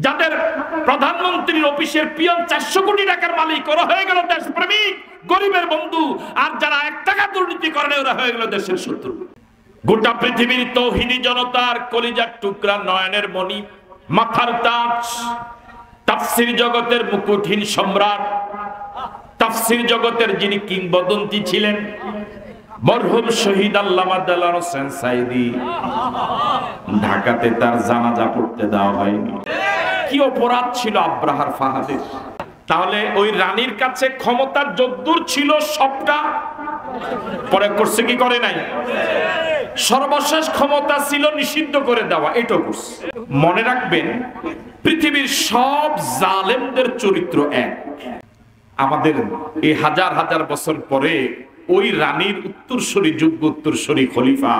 যাদের প্রধানমন্ত্রীর অফিসের পিয়ন 400 কোটি টাকার মালিক, ওরা হয়ে গেল দেশপ্রেমিক, গরিবের বন্ধু। আর যারা 1 টাকা দুর্নীতি করে ওরা হয়ে গেল দেশের শত্রু। গোটা পৃথিবীর তৌহিদি জনতার কলিজার টুকরা, নয়নের মণি, মাথার তাজ, তাফসীর জগতের মুকুটহীন সম্রাট, তাফসীর জগতের যিনি কিংবদন্তি ছিলেন, মরহুম শহীদ আল্লামা দেলোয়ার হোসেন সাঈদী, ঢাকাতে তার জানাজা পড়তে দেওয়া হয়নি। কি অপরাধ ছিল আব্রাহার ফাহাদের? তাহলে ওই রানীর কাছে ক্ষমতার যদ্দূর ছিল সবটা পরে করছে কি করে নাই? সর্বশেষ ক্ষমতা ছিল নিষিদ্ধ করে দেওয়া, এটাও করছে। মনে রাখবেন, পৃথিবীর সব জালেমদের চরিত্র এক। আমাদের এই হাজার হাজার বছর পরে ওই রানীর উত্তরসূরি, যোগ্য উত্তরসূরি খলিফা,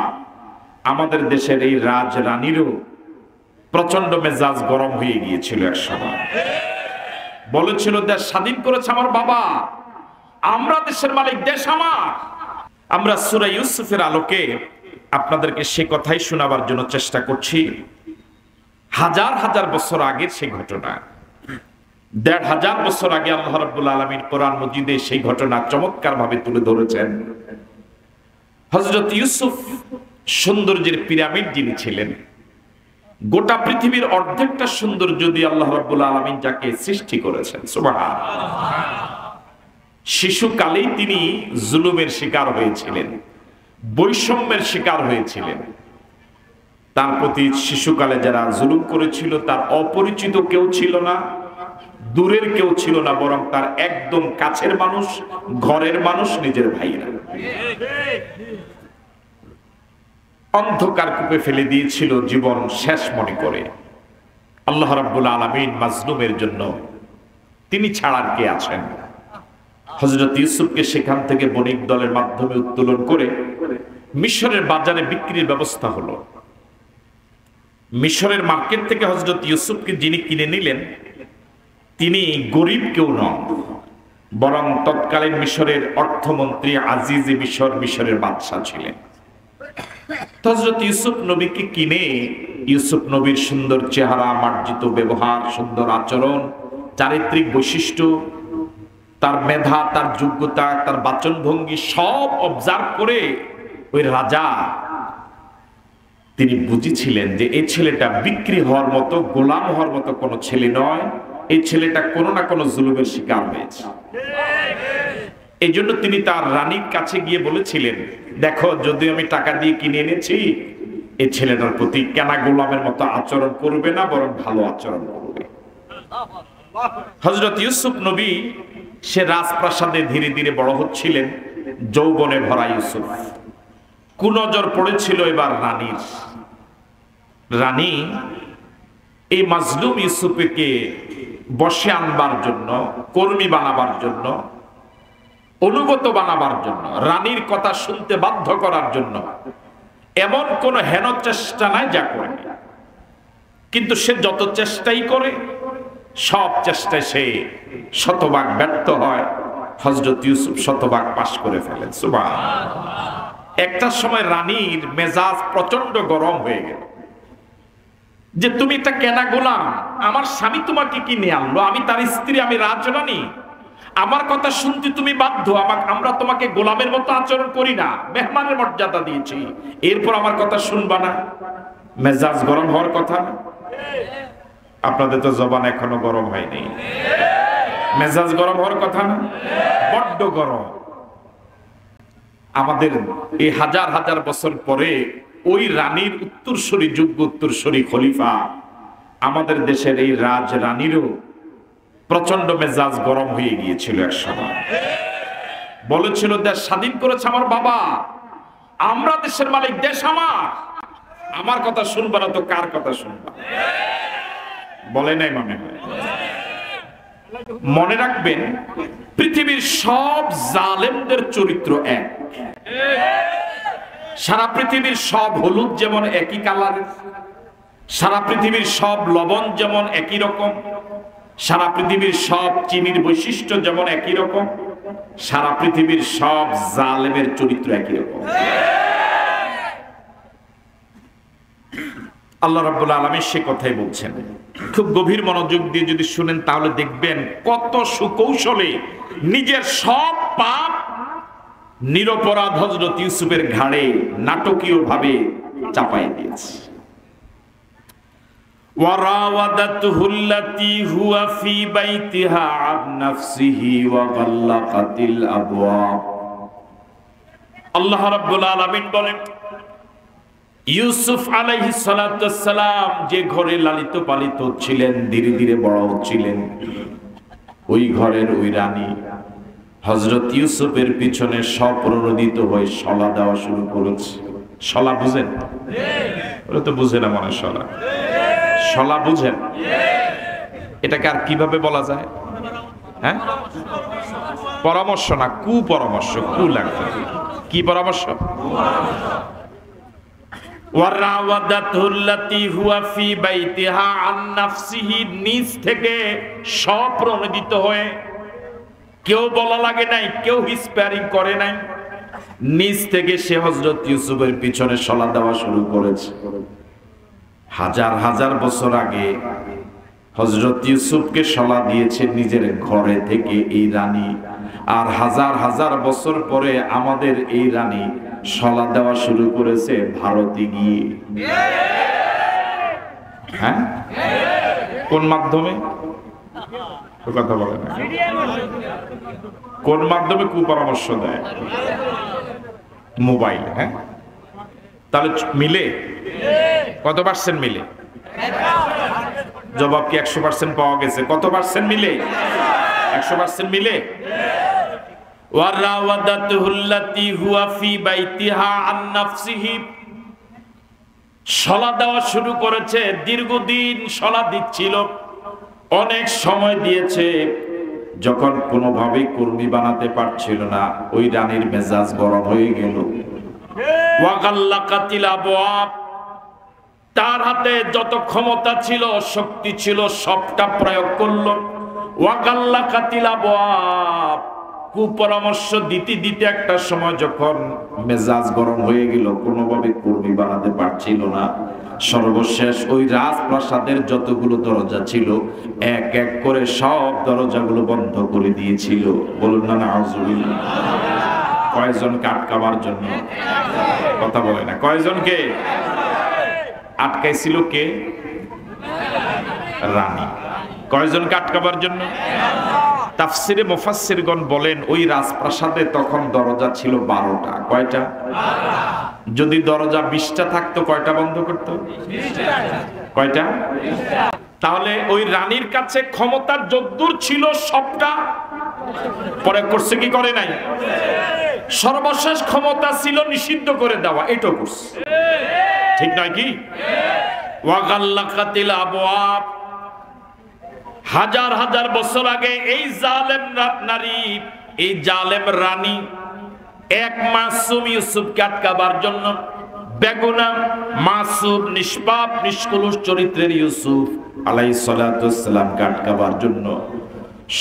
আমাদের দেশের এই রাজ রানীরও প্রচন্ড মেজাজ গরম হয়ে গিয়েছিল এক সময়। বলেছিল, দেশ স্বাধীন করেছে আমার বাবা, আমরা দেশের মালিক, দেশ আমার। আমরা সূরা ইউসুফের আলোকে আপনাদেরকে সে কথাই শোনাবার জন্য চেষ্টা করছি। হাজার হাজার বছর আগের সেই ঘটনা, ১৫০০ বছর আগে আল্লাহ রাব্বুল আলামিন কোরআন মজিদে সেই ঘটনা চমৎকার ভাবে তুলে ধরেছেন। হযরত ইউসুফ সৌন্দর্যের পিরামিড যিনি ছিলেন, গোটা পৃথিবীর অর্ধেকটা সৌন্দর্য দিয়ে আল্লাহ রাব্বুল আলামিন যাকে সৃষ্টি করেছেন, সুবহানাল্লাহ। শিশুকালেই তিনি জুলুমের শিকার হয়েছিলেন, বৈষম্যের শিকার হয়েছিলেন। তার প্রতি শিশুকালে যারা জুলুম করেছিল তার অপরিচিত কেউ ছিল না, দূরের কেউ ছিল না, বরং তার একদম কাছের মানুষ, ঘরের মানুষ, নিজের ভাইরা। অন্ধকার কূপে ফেলে দিয়েছিল জীবন শেষ মনে করে। আল্লাহ রাব্বুল আলামিন মাজলুমের জন্য তিনি ছাড়ার কে আছেন? হযরত ইউসুফকে সেখান থেকে বণিক দলের মাধ্যমে উত্তোলন করে মিশরের বাজারে বিক্রির ব্যবস্থা হলো। মিশরের মার্কেট থেকে হযরত ইউসুফকে যিনি কিনে নিলেন, তিনি গরিব কেউ নন, বরং তৎকালীন মিশরের অর্থমন্ত্রী আজিজে মিশর, মিশরের বাদশা ছিলেন। হযরত ইউসুফ নবীকে কিনে ইউসুফ নবীর সুন্দর চেহারা, মার্জিত ব্যবহার, সুন্দর আচরণ, চারিত্রিক বৈশিষ্ট্য, তার মেধা, তার যোগ্যতা, তার বাচনভঙ্গি সব অবজার্ভ করে ওই রাজা তিনি বুঝেছিলেন যে এই ছেলেটা বিক্রি হওয়ার মতো, গোলাম হওয়ার মতো কোনো ছেলে নয়, এই ছেলেটা কোনো না কোনো জুলুমের শিকার হয়েছে। এই জন্য তিনি তার রানীর কাছে গিয়ে বলেছিলেন, দেখো, যদি আমি টাকা দিয়ে কিনে এনেছি, এই ছেলেটার প্রতি কেনা গোলামের মতো আচরণ করবে না, বরং ভালো আচরণ করবে। হযরত ইউসুফ নবী সে রাজপ্রাসাদে ধীরে ধীরে বড় হচ্ছিলেন, যৌবনে ভরা ইউসুফ। কুনজর পড়েছিল এবার রানীর। রানী এই মাজলুম ইউসুফকে বশে আনবার জন্য, কর্মী বানাবার জন্য, অনুগত বানাবার জন্য, রানীর কথা শুনতে বাধ্য করার জন্য এমন কোন হেন চেষ্টা নাই যা করে। কিন্তু সে যত চেষ্টাই করে, সব চেষ্টায় সে শতভাগ ব্যর্থ হয়। হযরত ইউসুফ শতভাগ পাশ করে ফেলেন, সুবহানাল্লাহ। একটা সময় রানীর মেজাজ প্রচন্ড গরম হয়ে গেল যে তুমি একটা কেনা গোলাম, আমার স্বামী তোমাকে কিনে আনলো, আমি তার স্ত্রী, আমি রাজরানী, আমার কথা শুনতে তুমি বাধ্য, আমরা তোমাকে গোলামের মতো আচরণ করি না, মেহমানের মর্যাদা দিয়েছি, এরপর আমার কথা শুনবা না? মেজাজ গরম হওয়ার কথা না? আপনাদের তো জবান এখনো গরম হয়নি। মেজাজ গরম হওয়ার কথা না? বড্ড গরম। আমাদের এই হাজার হাজার বছর পরে ওই রানীর উত্তরসূরি, যোগ্য উত্তরসূরি খলিফা, আমাদের দেশের এই রাজ রানীরও প্রচন্ড মেজাজ গরম হয়ে গিয়েছিল এক সময়। বলেছিল, দেশ স্বাধীন করেছে আমার বাবা, আমরা দেশের মালিক, দেশ আমার, আমার কথা শুনবা না তো কার কথা শুনবা? বলে নাই মনে হয়? মনে রাখবেন, পৃথিবীর সব জালেমদের চরিত্র এক। সারা পৃথিবীর সব হলুদ যেমন একই কালারের, সারা পৃথিবীর সব লবণ যেমন একই রকম, সারা পৃথিবীর সব চিনির বৈশিষ্ট্য যেমন একই রকম, সারা পৃথিবীর সব জালেমের চরিত্র একই রকম। আল্লাহ রাব্বুল আলামিন সে কথাই বলছেন। খুব গভীর মনোযোগ দিয়ে যদি শুনেন তাহলে দেখবেন কত সুকৌশলে নিজের সব পাপ নিরপরাধ হযরত ইউসুফের ঘাড়ে নাটকীয়ভাবে চাপাই দিয়েছে। وراودته التي هو في بيتها عن نفسه وغلقت الابواب। আল্লাহ রাব্বুল আলামিন বলেন, ইউসুফ আলাইহিস সালাতু ওয়াস সালাম যে ঘরে লালিত পালিত ছিলেন, ধীরে ধীরে বড় হচ্ছিলেন, ওই ঘরের ওই রানী হযরত ইউসুফের পিছনে স্বপ্রণোদিত হয়ে শলা দেওয়া শুরু করেছে। শলা বুঝেন? ওরা তো বুঝে না মনে। শলা বুঝেন? এটাকে আর কিভাবে বলা যায়? হ্যাঁ, পরামর্শ না, কুপরামর্শ। কু লাগবে কি পরামর্শ? নিজ থেকে স্বপ্রণোদিত হয়ে, কেউ বলা লাগে নাই, কেউ হিসপ্যারিং করে নাই, নিজ থেকে সে হযরত ইউসুফের পিছনে শলা দেওয়া শুরু করেছে। হাজার হাজার বছর আগে হযরত ইউসুফকে শলা দিয়েছে নিজের ঘরে থেকে এই রানী, আর হাজার হাজার বছর পরে আমাদের এই রানী শলা দেওয়া শুরু করেছে ভারতে গিয়ে। হ্যাঁ, কোন মাধ্যমে? কথা বলে না। কোন মাধ্যমে কুপরামর্শ দেয়? মোবাইল। হ্যাঁ, তাহলে মিলে কত পার্সেন্ট মিলে? জবাব কি 100% পাওয়া গেছে? কত পার্সেন্ট মিলে? 100% মিলে। শলা দেওয়া শুরু করেছে, দীর্ঘদিন শলা দিচ্ছিল, অনেক সময় দিয়েছে। যখন কোনোভাবেই কর্মী বানাতে পারছিল না, ওই রানীর মেজাজ গরম হয়ে গেল। তার হাতে যত ক্ষমতা ছিল, শক্তি ছিল, সবটা প্রয়োগ করলো। কুপরামর্শ দিতে দিতে একটা সময় যখন মেজাজ গরম হয়ে গেল, কোনোভাবে কর্মী বানাতে পারছিল না, সর্বশেষ ওই রাজপ্রাসাদের যতগুলো দরজা ছিল এক এক করে সব দরজাগুলো বন্ধ করে দিয়েছিল। বলুন না নাউজুবিল্লাহ। কয়জনকে আটকাবার জন্য? কথা বলে না। কয়জনকে আটকাইছিল? কে? রানী। কয়জনকে আটকাবার জন্য? তাফসিরে মুফাসসিরগণ বলেন ওই রাজপ্রাসাদে তখন দরজা ছিল 12টা। কয়টা? যদি দরজা 20টা থাকতো কয়টা বন্ধ করতো? কয়টা? তাহলে ওই রানীর কাছে ক্ষমতার যদ্দূর ছিল সবটা পরে করছে কি করে নাই? সর্বশেষ ক্ষমতা ছিল নিষিদ্ধ করে দেওয়া, এটা করছে। ঠিক নয় কি? ওয়াগাল্লাকাতিল আবওয়াব। হাজার হাজার বছর আগে এই জালেম নারী, এই জালেম রানী এক মাসুম ইউসুফকে আটকাবার জন্য, বেগুনা মাসুম নিষ্পাপ নিষ্কলুষ চরিত্রের ইউসুফ আলাইহিস সালাতু ওয়াস সালামকে আটকাবার জন্য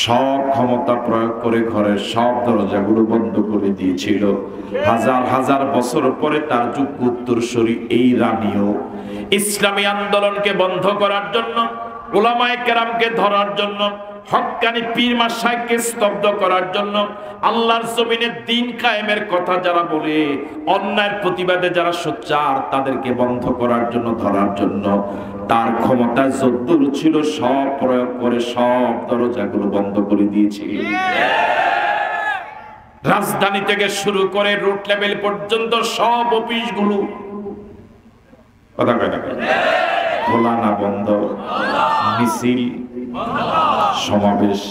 সব ক্ষমতা প্রয়োগ করে ঘরের সব দরজাগুলো বন্ধ করে দিয়েছিল। হাজার হাজার বছর পরে তার যোগ্য উত্তরসূরি এই রানীও ইসলামী আন্দোলনকে বন্ধ করার জন্য, উলামায়ে কেরামকে ধরার জন্য, হক্কানি পীর মাশায়েখকে স্তব্ধ করার জন্য, আল্লাহর জমিনে দ্বীন কায়েমের কথা যারা বলে, অন্যায়ের প্রতিবাদে যারা সোচ্চার, তাদেরকে বন্ধ করার জন্য, ধরার জন্য তার ক্ষমতা যদ্দূর ছিল সব প্রয়োগ করে সব দরজাগুলো বন্ধ করে দিয়েছিল। রাজধানী থেকে শুরু করে রুট লেভেল পর্যন্ত সব অফিসগুলো কথা কয় না খোলা না বন্ধ, মিছিল, সমাবেশ,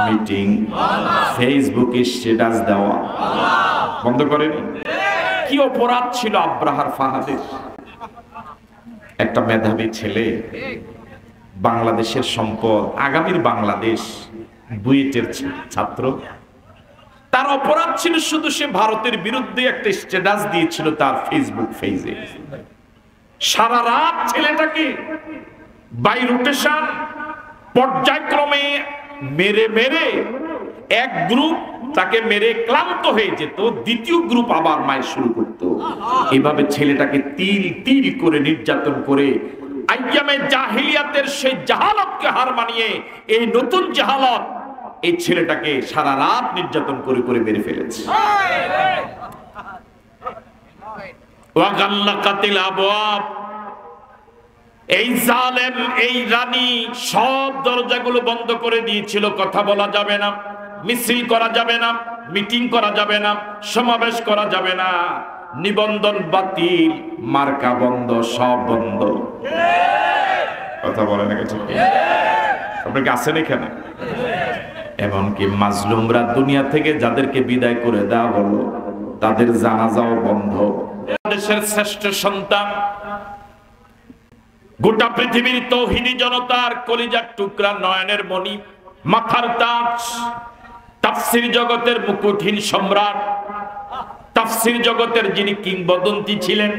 মিটিং, ফেসবুকে স্ট্যাটাস দেওয়া বন্ধ করেনি। কি অপরাধ ছিল আব্রাহার ফাহাদের? একটা মেধাবী ছেলে, বাংলাদেশের সম্পদ, আগামীর বাংলাদেশ, বুয়েটের ছাত্র। তার অপরাধ ছিল শুধু সে ভারতের বিরুদ্ধে একটা স্ট্যাটাস দিয়েছিল তার ফেসবুক পেজে। সারা রাত ছেলেটাকে বাই রোটেশন পর্যায়ক্রমে মেরে মেরে এক গ্রুপ তাকে মেরে ক্লান্ত হয়ে যেত, দ্বিতীয় গ্রুপ আবার মায়ের শুরু করত। এভাবে ছেলেটাকে তিল তিল করে নির্যাতন করে আইয়ামে জাহিলিয়াতের সেই জাহালতকে হার মানিয়ে এই নতুন জাহালত এই ছেলেটাকে সারা রাত নির্যাতন করে করে মেরে ফেলেছে। ওয়াগাল্লাকাতিল আবওয়াব, এই জালেম এই রানী সব দরজাগুলো বন্ধ করে দিয়েছিল। কথা বলা যাবে না, মিছিল করা যাবে না, মিটিং করা যাবে না, সমাবেশ করা যাবে না, নিবন্ধন বাতিল, মার্কা বন্ধ, সব বন্ধ। কথা বলে না কিছু? আপনাকে আসেন এখানে? এমনকি মাজলুমরা দুনিয়া থেকে যাদেরকে বিদায় করে দেওয়া হলো তাদের জানাজাও বন্ধ। দেশের শ্রেষ্ঠ সন্তান, গোটা পৃথিবীর তৌহিদি জনতার কলিজার টুকরা, নয়নের মণি, মাথার তাজ, তাফসীর জগতের মুকুটহীন সম্রাট, তাফসীর জগতের যিনি কিংবদন্তি ছিলেন,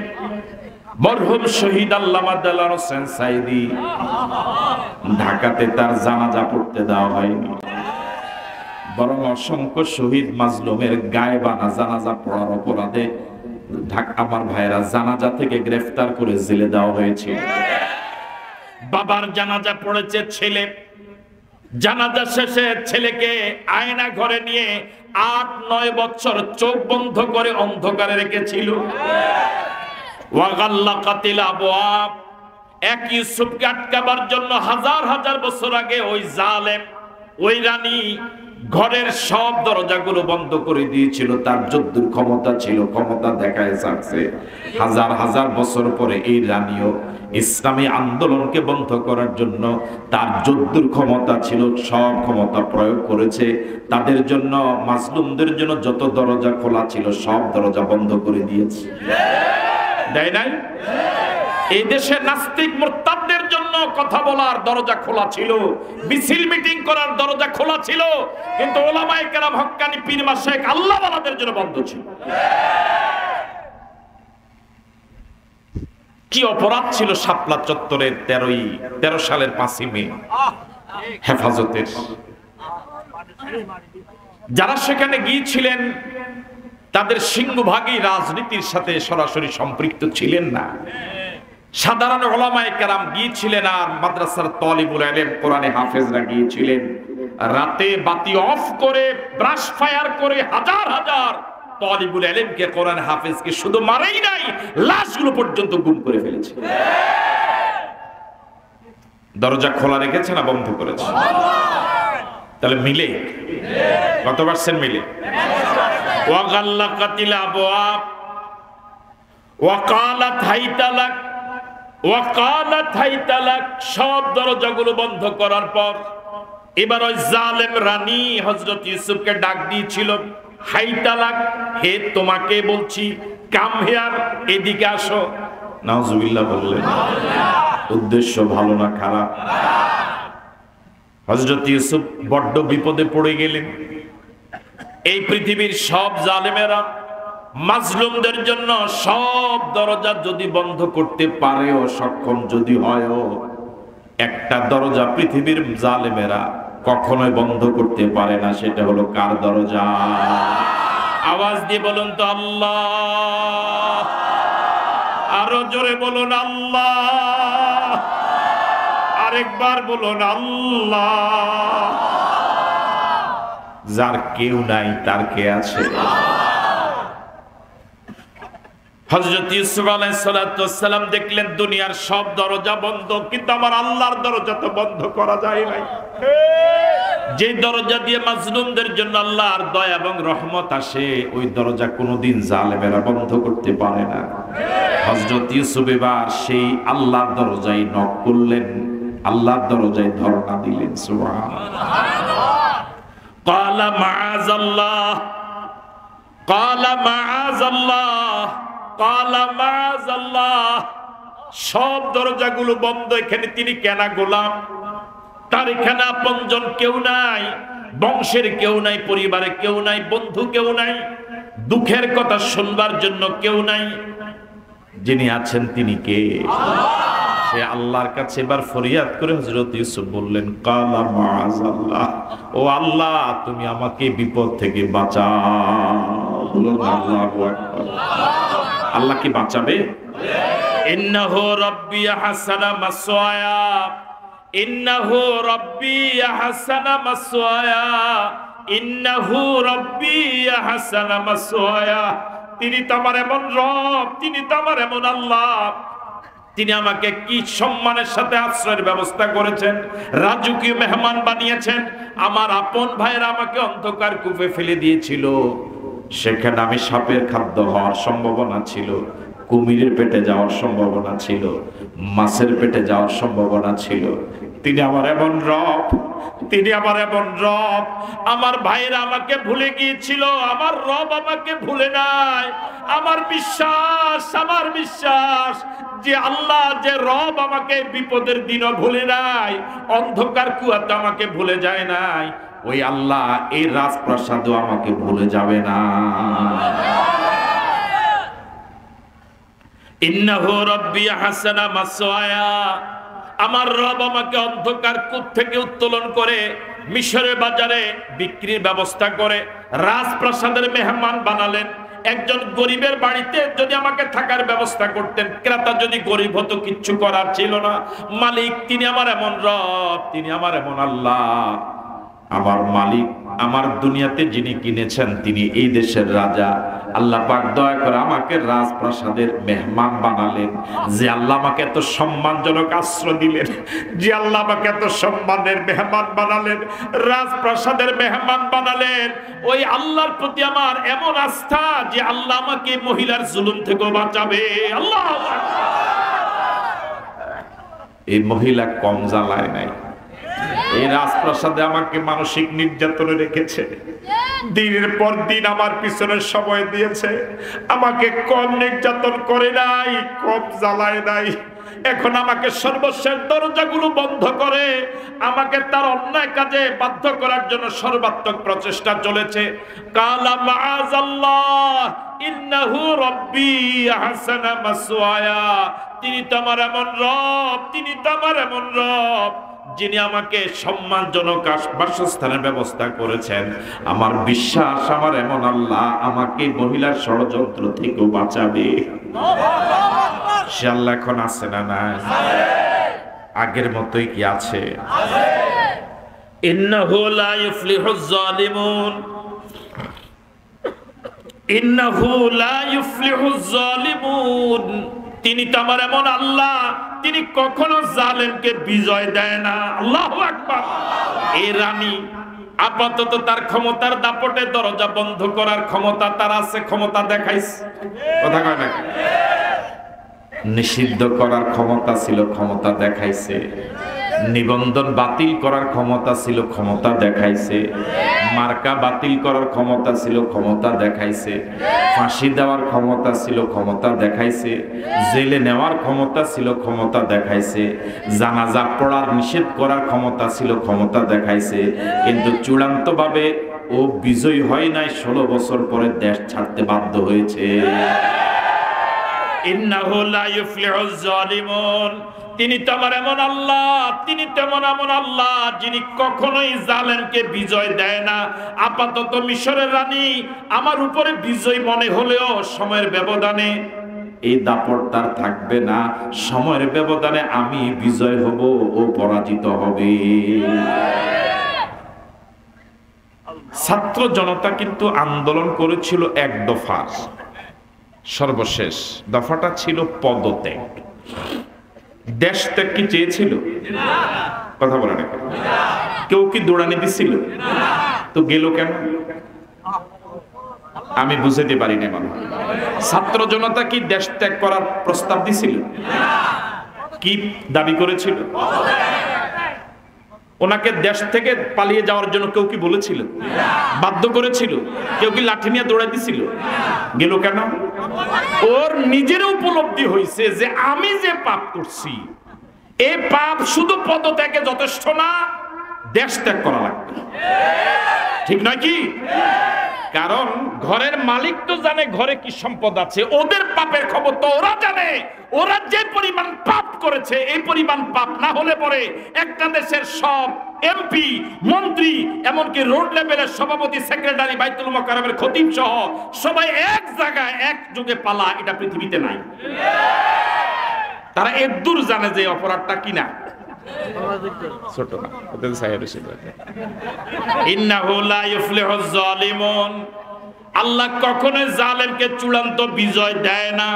মরহুম শহীদ আল্লামা দেলোয়ার হোসেন সাঈদী, ঢাকাতে তার জানাজা পড়তে দেওয়া হয়নি, বরং অসংখ্য শহীদ মাজলুমের গায়েবানা জানাজা পড়ার অপরাধে আমার ভাইয়েরা জানাজা থেকে গ্রেফতার করে জেলে দেওয়া হয়েছে। বাবার জানাজা পড়েছে ছেলে, জানাজা শেষে ছেলেকে আয়না ঘরে নিয়ে ৮-৯ বছর চোখ বন্ধ করে অন্ধকারে রেখেছিল। ওয়াগাল্লাকাতিল আবওয়াব, এক ইউসুফকে আটকাবার জন্য হাজার হাজার বছর আগে ওই জালেম, ওই রানী ঘরের সব দরজাগুলো বন্ধ করে দিয়েছিল। তার যদ্দুর ক্ষমতা ছিল, ক্ষমতা দেখায় যাচ্ছে। হাজার হাজার বছর পরে এই রানীও ইসলামী আন্দোলনকে বন্ধ করার জন্য তার যদ্দুর ক্ষমতা ছিল সব ক্ষমতা প্রয়োগ করেছে। তাদের জন্য, মাজলুমদের জন্য যত দরজা খোলা ছিল সব দরজা বন্ধ করে দিয়েছে। দেয় নাই? এই দেশে নাস্তিক মুরতাদদের জন্য কথা বলার দরজা খোলা ছিল, মিছিল মিটিং করার দরজা খোলা ছিল, কিন্তু ওলামায়ে কেরাম, হক্কানি পীর মাশায়েখ, আল্লাহওয়ালাদের জন্য বন্ধ ছিল। কি অপরাধ ছিল শাপলা চত্বরের 13 সালের 5ই মে হেফাজতের যারা সেখানে গিয়েছিলেন তাদের সিংহভাগই রাজনীতির সাথে সরাসরি সম্পৃক্ত ছিলেন না। সাধারণ উলামায়ে কেরাম গিয়েছিলেন, আর মাদ্রাসার তালিবুল ইলম, কোরআনে হাফেজরা গিয়েছিলেন। রাতে বাতি অফ করে, ব্রাশ ফায়ার করে হাজার হাজার তালিবুল ইলমকে, কোরআন হাফেজকে শুধু মারেই নাই, লাশগুলো পর্যন্ত গুম করে ফেলেছে। দরজা খোলা রেখেছে না বন্ধ করেছে? তাহলে মিলে কত পার্সেন্ট মিলে? ওয়াগাল্লাকাতিল আবওয়াব ওয়াকালাত হাইতালাক, ওয়াকালাত হাইতালাক, সব দরজাগুলো বন্ধ করার পর এবার ওই জালেম রানী হযরত ইউসুফকে ডাক দিয়েছিল, হাইতালাক, হে তোমাকে বলছি, কাম হিয়ার, এদিকে আসো। নাউজুবিল্লাহ বললেন। উদ্দেশ্য ভালো না খারাপ? হযরত ইউসুফ বড্ড বিপদে পড়ে গেলেন। এই পৃথিবীর সব জালেমেরা মাজলুমদের জন্য সব দরজা যদি বন্ধ করতে পারেও, সক্ষম যদি হয়ও, একটা দরজা পৃথিবীর জালেমেরা কখনোই বন্ধ করতে পারে না। সেটা হলো কার দরজা? আওয়াজ দিয়ে বলুন তো আল্লাহ। আরো জোরে বলুন আল্লাহ। আরেকবার বলুন আল্লাহ। যার কেউ নাই তার কে আছে? হযরত ইউসুফ আলাইহিস সালাতু ওয়াস সালাম দেখলেন দুনিয়ার সব দরজা বন্ধ, কিন্তু আমার আল্লাহর দরজা তো বন্ধ করা যায় নাই। যে দরজা দিয়ে মাজলুমদের জন্য আল্লাহর দয়া এবং রহমত আসে, ওই দরজা কোনোদিন জালেমেরা বন্ধ করতে পারে না। হযরত ইউসুফ এবার সেই আল্লাহর দরজায় নক করলেন, আল্লাহর দরজায় ধরনা দিলেন। সুবহানাল্লাহ। ক্বালা মাআযাল্লাহ, ক্বালা মাআযাল্লাহ, ক্বালা মাআযাল্লাহ। সব দরজাগুলো বন্ধ, এখানে তিনি কেনা গোলাম, তার এখানে আপনজন কেউ নাই, বংশের কেউ নাই, পরিবারে কেউ নাই, বন্ধু কেউ নাই, দুঃখের কথা শুনবার জন্য কেউ নাই। যিনি আছেন তিনি কে? সে আল্লাহর কাছে এবার ফরিয়াদ করে হযরত ইউসুফ বললেন, ক্বালা মাআযাল্লাহ, ও আল্লাহ তুমি আমাকে বিপদ থেকে বাঁচাও। বলুন আল্লাহু আকবার। আল্লাহ কি বাঁচাবে? ইন্নাহু রাব্বি আহসানা মাসওয়ায়া, ইন্নাহু রাব্বি আহসানা মাসওয়ায়া, ইন্নাহু রাব্বি আহসানা মাসওয়ায়া। তিনি তো আমার এমন রব, তিনি তো আমার এমন আল্লাহ, তিনি আমাকে কি সম্মানের সাথে আশ্রয়ের ব্যবস্থা করেছেন, রাজকীয় মেহমান বানিয়েছেন। আমার আপন ভাইরা আমাকে অন্ধকার কূপে ফেলে দিয়েছিল, সেখানে আমি সাপের খাদ্য হওয়ার সম্ভাবনা ছিল, কুমিরের পেটে যাওয়ার সম্ভাবনা ছিল, মাছের পেটে যাওয়ার সম্ভাবনা ছিল। তিনি আমার এমন রব, তিনি আমার এমন রব। আমার ভাইরা আমাকে ভুলে গিয়েছিল, আমার রব আমাকে ভুলে নাই। আমার বিশ্বাস যে আল্লাহ, যে রব আমাকে বিপদের দিনও ভুলে নাই, অন্ধকার কুয়াতে আমাকে ভুলে যায় নাই, ওই আল্লাহ এই রাজপ্রাসাদও আমাকে ভুলে যাবে না। ইন্নাহু রাব্বি আহসানা মাসওয়ায়া, আমার রব আমাকে অন্ধকার কূপ থেকে উত্তোলন করে মিশরের বাজারে বিক্রির ব্যবস্থা করে রাজপ্রাসাদের মেহমান বানালেন। একজন গরিবের বাড়িতে যদি আমাকে থাকার ব্যবস্থা করতেন, ক্রেতা যদি গরিব হতো, কিচ্ছু করার ছিল না। মালিক তিনি আমার এমন রব, তিনি আমার এমন আল্লাহ। আমার মালিক, আমার দুনিয়াতে যিনি কিনেছেন, তিনি এই দেশের রাজা। আল্লাহ পাক দয়া করে আমাকে রাজপ্রাসাদের মেহমান বানালেন। যে আল্লাহ আমাকে এত সম্মানজনক আশ্রয় দিলেন, যে আল্লাহ আমাকে এত সম্মানের মেহমান বানালেন, রাজপ্রাসাদের মেহমান বানালেন, ওই আল্লাহর প্রতি আমার এমন আস্থা যে আল্লাহ আমাকে মহিলার জুলুম থেকে বাঁচাবে। আল্লাহ, এই মহিলা কম জ্বালায় নাই, এই রাজপ্রাসাদে আমাকে মানসিক নির্যাতনে রেখেছে, দিনের পর দিন আমার পিছনে সময় দিয়েছে, আমাকে কম নির্যাতন করে নাই, কম জ্বালায় নাই। এখন আমাকে সর্বশেষ দরজাগুলো বন্ধ করে আমাকে তার অন্যায় কাজে বাধ্য করার জন্য সর্বাত্মক প্রচেষ্টা চলেছে। কালা মাআযাল্লাহ ইন্নাহু রাব্বি আহসানা মাসওয়ায়া, তিনি তো আমার এমন রব, তিনি তো আমার এমন রব যিনি আমাকে সম্মানজনক বাসস্থানের ব্যবস্থা করেছেন। আমার বিশ্বাস, আমার এমন আল্লাহ আমাকে মহিলার ষড়যন্ত্র থেকেও বাঁচাবে। সে আল্লাহ এখন আছে না নাই? আগের মতোই কি আছে? ইন্নাহু লা ইফলিহুজ জালিমুন, ইন্নাহু লা ইফলিহুজ জালিমুন। তিনি তো আমার এমন আল্লাহ, তিনি কখনো জালেমকে বিজয় দেয় না। আল্লাহু আকবার। এই রানী আপাতত তার ক্ষমতার দাপটে দরজা বন্ধ করার ক্ষমতা তার আছে, ক্ষমতা দেখাইছে, কথা কয় না? নিষিদ্ধ করার ক্ষমতা ছিল, ক্ষমতা দেখাইছে। নিবন্ধন বাতিল করার ক্ষমতা ছিল, ক্ষমতা দেখাইছে। মার্কা বাতিল করার ক্ষমতা ছিল, ক্ষমতা দেখাইছে। ফাঁসি দেওয়ার ক্ষমতা ছিল, ক্ষমতা দেখাইছে। জেলে নেওয়ার ক্ষমতা ছিল, ক্ষমতা দেখাইছে। জানাজা পড়ার নিষেধ করার ক্ষমতা ছিল, ক্ষমতা দেখাইছে। কিন্তু চূড়ান্তভাবে ও বিজয়ী হয় নাই, 16 বছর পরে দেশ ছাড়তে বাধ্য হয়েছে। ইন্নাহু লা ইফলিহুজ জালিমুন, তিনি তো আমার এমন আল্লাহ, তিনি তো এমন আল্লাহ যিনি কখনোই জালেমকে বিজয় দেয় না। আপাতত মিশরের রানী আমার উপরে বিজয় মনে হলেও সময়ের ব্যবধানে এই দাপট তার থাকবে না। সময়ের ব্যবধানে আমি বিজয় হব, ও পরাজিত হবে। ছাত্র জনতা কিন্তু আন্দোলন করেছিল এক দফা, সর্বশেষ দফাটা ছিল পদত্যাগ। দেশ ত্যাগ কি চেয়েছিল? কথা বলে না। কেউ কি দৌড়ানি দিছিল? তো গেল কেন? আমি বুঝতে পারি না। মানে ছাত্র জনতা কি দেশ ত্যাগ করার প্রস্তাব দিছিল? কি দাবি করেছিল? ওনাকে দেশ থেকে পালিয়ে যাওয়ার জন্য কেউ কি বলেছিল? বাধ্য করেছিল? কেউ কি লাঠি নিয়ে দৌড়াই দিছিল? গেল কেন? ওর নিজের উপলব্ধি হয়েছে যে আমি যে পাপ করছি, এই পাপ শুধু পদত্যাগে যথেষ্ট না, দেশ ত্যাগ করা লাগবে। ঠিক নয় কি? কারণ ঘরের মালিক তো জানে ঘরে কি সম্পদ আছে, ওদের পাপের খবর তো ওরা জানে। ওরা যে পরিমাণ পাপ করেছে, এই পরিমাণ পাপ না হলে পরে একটা দেশের সব এমপি, মন্ত্রী, এমনকি রোড লেভেলের সভাপতি, সেক্রেটারি, বাইতুল মোকাররমের খতিব সহ সবাই এক জায়গায় এক যুগে পালা, এটা পৃথিবীতে নাই। তারা এদূর জানে যে অপরাধটা কি না, ছোট না। ইন্নাহু লা ইফলিহুজ জালিমুন, আল্লাহ কখনো জালেমকে চূড়ান্ত বিজয় দেয় না।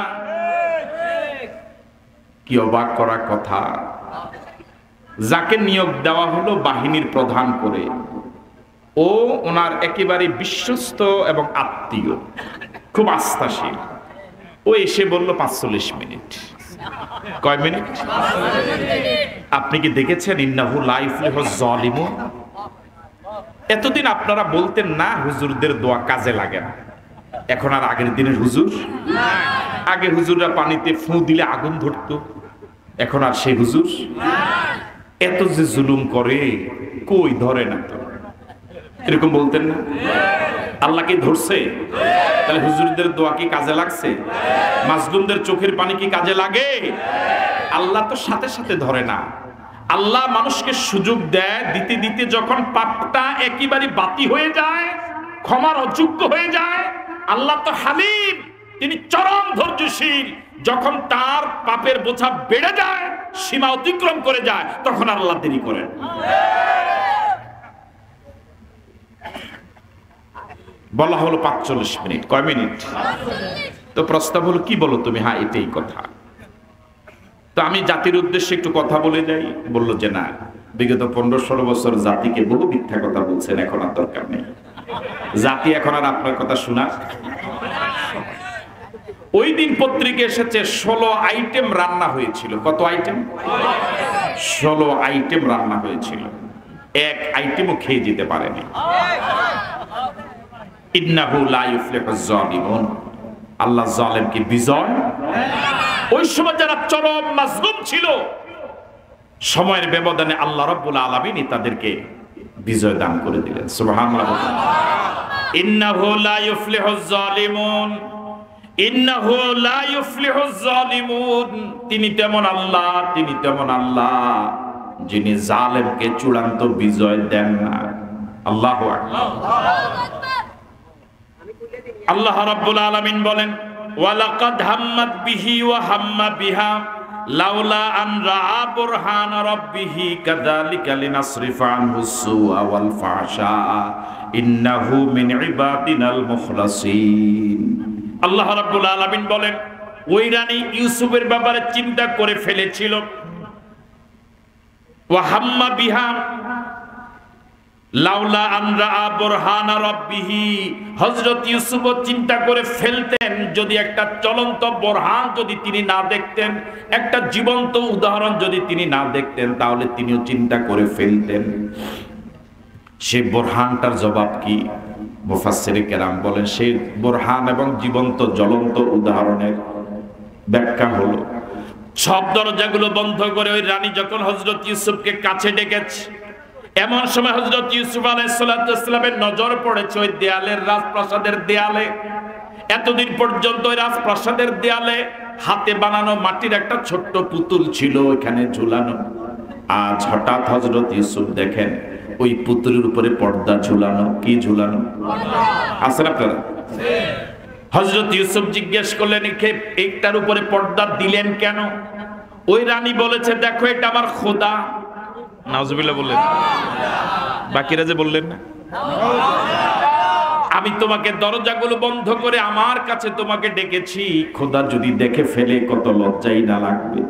কি অবাক করা কথা, যাকে নিয়োগ দেওয়া হলো বাহিনীর প্রধান করে, ও ওনার একেবারে বিশ্বস্ত এবং আত্মীয়, খুব আস্থাশীল। ও এসে বলল ৪৫ মিনিট। কয় মিনিট? আপনি কি দেখেছেন ইন্নাহু লা ইফলিহুজ জালিমুন? এতদিন আপনারা বলতেন না হুজুরদের দোয়া কাজে লাগে না, এখন আর আগের দিনের হুজুর? আগে হুজুররা পানিতে ফু দিলে আগুন ধরতো, এখন আর সেই হুজুর? এত যে জুলুম করে, কই ধরে না তো, এরকম বলতেন না? আল্লাহ কি ধরছে? তাহলে হুজুরদের দোয়া কি কাজে লাগছে? মাজলুমদের চোখের পানি কি কাজে লাগে? আল্লাহ তো সাথে সাথে ধরে না। আল্লাহ মানুষকে সুযোগ দেয়, দিতে দিতে যখন পাপটা একেবারে বাতি হয়ে যায়, ক্ষমার অযোগ্য হয়ে যায়, আল্লাহ তো হালিম, তিনি চরম ধৈর্যশীল। যখন তার পাপের বোঝা বেড়ে যায়, সীমা অতিক্রম করে যায়, তখন আল্লাহ দেরি করেন। বলা হলো ৪৫ মিনিট। কয় মিনিট? তো প্রস্তাব হলো কি বলো তুমি? হ্যাঁ, এটাই কথা। তো আমি জাতির উদ্দেশ্যে একটু কথা বলে যাই। বললো যে না, বিগত ১৫-১৬ বছর জাতিকে বহু মিথ্যা কথা বলছেন, এখন আর দরকার নেই। জাতি এখন আর আপনার কথা শোনা। ওই দিন পত্রিকা এসেছে ১৬ আইটেম রান্না হয়েছিল। কত আইটেম? ১৬ আইটেম রান্না হয়েছিল, এক আইটেমও খেয়ে যেতে পারেনি। ইন্নাহু লা ইফলিহুজ জালিমুন, আল্লাহ জালেমকে বিজয়। ওই সময় যারা চরম মাজলুম ছিল, সময়ের ব্যবধানে আল্লাহ রাব্বুল আলামিন তাদেরকে বিজয় দান করে দিলেন। সুবহানাল্লাহ। ইন্নাহু লা ইফলিহুজ জালিমুন, ইন্নাহু লা ইফলিহুজ জালিমুন, তিনি তেমন আল্লাহ, তিনি তেমন আল্লাহ যিনি জালেমকে চূড়ান্ত বিজয় দেন না। আল্লাহু আকবার। আল্লাহ রাব্বুল আলামিন বলেন, ওয়ালাকাদ হাম্মাত বিহি ওয়া হাম্মা বিহা লাউলা আন রাআ বুরহান রাব্বিহি কাযালিকা লিনাসরিফা আনহু সুআ ওয়াল ফাহশা ইন্নাহু মিন ইবাদিনাল মুখলাসিন। আল্লাহ রাব্বুল আলামিন বলেন, ওই রানী ইউসুফের ব্যাপারে চিন্তা করে ফেলেছিল। ওয়া হাম্মা বিহা লাউলা আন রাআ বুরহান রাব্বিহি, হযরত ইউসুফ চিন্তা করে ফেলতেন, যদি একটা চলন্ত বুরহান যদি তিনি না দেখতেন, একটা জীবন্ত উদাহরণ যদি তিনি না দেখতেন, তাহলে তিনিও চিন্তা করে ফেলতেন সেই বুরহানটার জবাব কি। মুফাসসিরে কেরাম বলেন, সেই বুরহান এবং জীবন্ত জ্বলন্ত উদাহরণের ব্যাখ্যা হলো, সব দরজাগুলো বন্ধ করে ওই রানী যখন হযরত ইউসুফকে কাছে ডেকেছে, এমন সময় হযরত ইউসুফ আলাইহিস সালামের নজর পড়েছে ওই দেয়ালের, রাজপ্রাসাদের দেয়ালে। এতদিন পর্যন্ত ওই রাজপ্রাসাদের দেয়ালে হাতে বানানো মাটির একটা ছোট্ট পুতুল ছিল, ওইখানে ঝুলানো। আজ হঠাৎ হযরত ইউসুফ দেখেন ওই পুতুলের উপরে পর্দা ঝুলানো। কি ঝুলানো? আছেন আপনারা? হযরত ইউসুফ জিজ্ঞেস করলেন, একটার উপরে পর্দা দিলেন কেন? ওই রানী বলেছে, দেখো এটা আমার খোদা। নাউজুবিল্লাহ বললেন, বাকিরা যে বললেন না, আমি তোমাকে দরজাগুলো বন্ধ করে আমার কাছে তোমাকে ডেকেছি, খোদা যদি দেখে ফেলে কত লজ্জাই না লাগবে।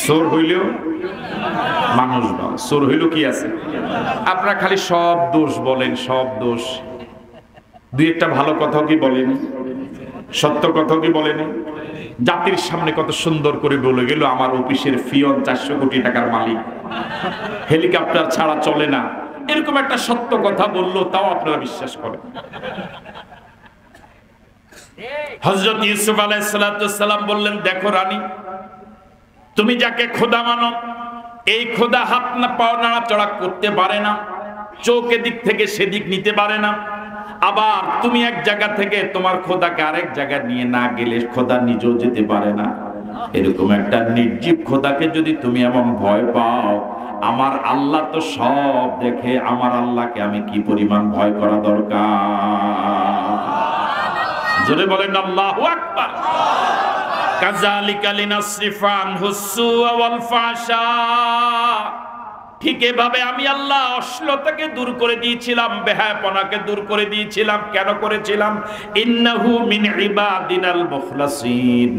চোর হইলেও মানুষ না, চোর হইল কি আছে? আপনারা খালি সব দোষ বলেন, সব দোষ। দুই একটা ভালো কথা কি বলেনি? সত্য কথা কি বলেনি? জাতির সামনে কত সুন্দর করে বলে গেল, আমার অফিসের ফিয়ন ৪০০ কোটি টাকার মালিক, হেলিকপ্টার ছাড়া চলে না। এরকম একটা সত্য কথা বললো, তাও আপনারা বিশ্বাস করেন। হযরত ইউসুফ আলাইহিস সালাম বললেন, দেখো রানী, তুমি যাকে খোদা মানো, এই খোদা হাত না পাও নাড়াচড়া করতে পারে না, চোখ এদিক থেকে সেদিক নিতে পারে না। আবার তুমি এক জায়গা থেকে তোমার খোদাকে আরেক জায়গায় নিয়ে না গেলে খোদা নিজেও যেতে পারে না। এরকম একটা নির্জীব খোদাকে যদি তুমি এমন ভয় পাও, আমার আল্লাহ তো সব দেখে, আমার আল্লাহকে আমি কি পরিমাণ ভয় করা দরকার? জোরে বলেন আল্লাহু আকবার। কাযালিকা লিনাসরিফা আনহুস সুআ ওয়াল ফাহশা, ঠিক এভাবে আমি আল্লাহ অশ্লীলতাকে দূর করে দিয়েছিলাম, বেহায়াপনাকে দূর করে দিয়েছিলাম। কেন করেছিলাম? ইন্নাহু মিন ইবাদিনাল মুখলাসিন,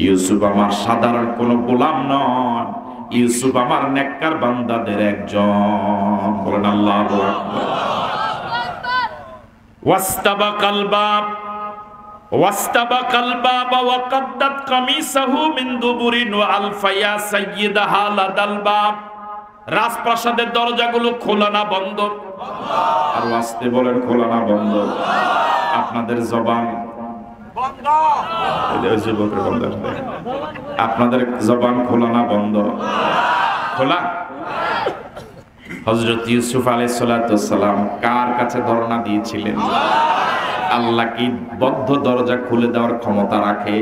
ইউসুফ আমার সাধারণ কোনো গোলাম নন, ইউসুফ আমার নেককার বান্দাদের একজন। বলেন আল্লাহু আকবার। ওয়াস্তাবাকাল বাব ওয়া কাদ্দাত কামিসাহু মিন দুবুরিন ওয়া আলফায়া সাইয়্যিদাহা লাদাল বাব, রাজপ্রাসাদের দরজাগুলো খোলা না বন্ধ? আর আস্তে বলেন, খোলা না বন্ধ? আপনাদের জবান বন্ধ, আপনাদের জবান খোলা না বন্ধ? খোলা। হযরত ইউসুফ আলাইহিস সালাতু সালাম কার কাছে ধরনা দিয়েছিলেন? আল্লাহ কি বদ্ধ দরজা খুলে দেওয়ার ক্ষমতা রাখে?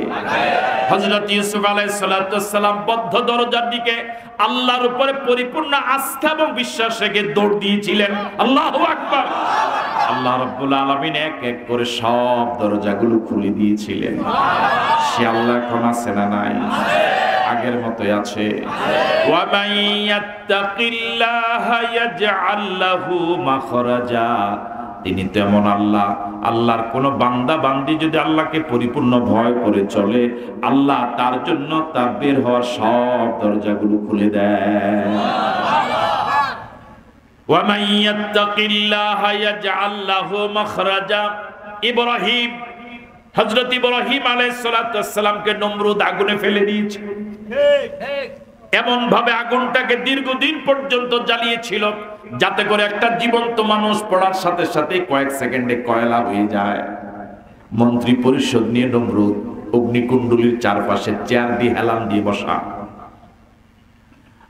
হযরত ইউসুফ আলাইহিস সালাতু সালাম বদ্ধ দরজার দিকে আল্লাহর উপরে পরিপূর্ণ আস্থা এবং বিশ্বাস রেখে দৌড় দিয়েছিলেন। আল্লাহু আকবার। আল্লাহ রাব্বুল আলামিন এক এক করে সব দরজাগুলো খুলে দিয়েছিলেন। সে আল্লাহ এখন আছে না নাই? আগের মতোই আছে। ওয়া মান ইয়াত্তাকিল্লাহা ইয়াজআল লাহু মাখরাজা, তিনি তেমন আল্লাহ, আল্লাহর কোন বান্দা বান্দি যদি আল্লাহকে পরিপূর্ণ ভয় করে চলে, আল্লাহ তার জন্য তার বের হওয়ার সব দরজাগুলো খুলে দেয়। ওয়া মান ইয়াত্তাকিল্লাহা ইয়াজআল লাহু মাখরাজা। ইব্রাহিম, হযরত ইব্রাহিম আলাইহিস সালাতু ওয়াসসালামকে নমরুদ আগুনে ফেলে দিয়েছে। এমন ভাবে আগুনটাকে দীর্ঘদিন পর্যন্ত জ্বালিয়েছিল যাতে করে একটা জীবন্ত মানুষ পড়ার সাথে সাথে কয়েক সেকেন্ডে কয়লা হয়ে যায়। মন্ত্রী পরিষদ নিয়ে নমরুদ অগ্নিকুণ্ডলীর চারপাশে চেয়ার দিয়ে হেলান দিয়ে বসা।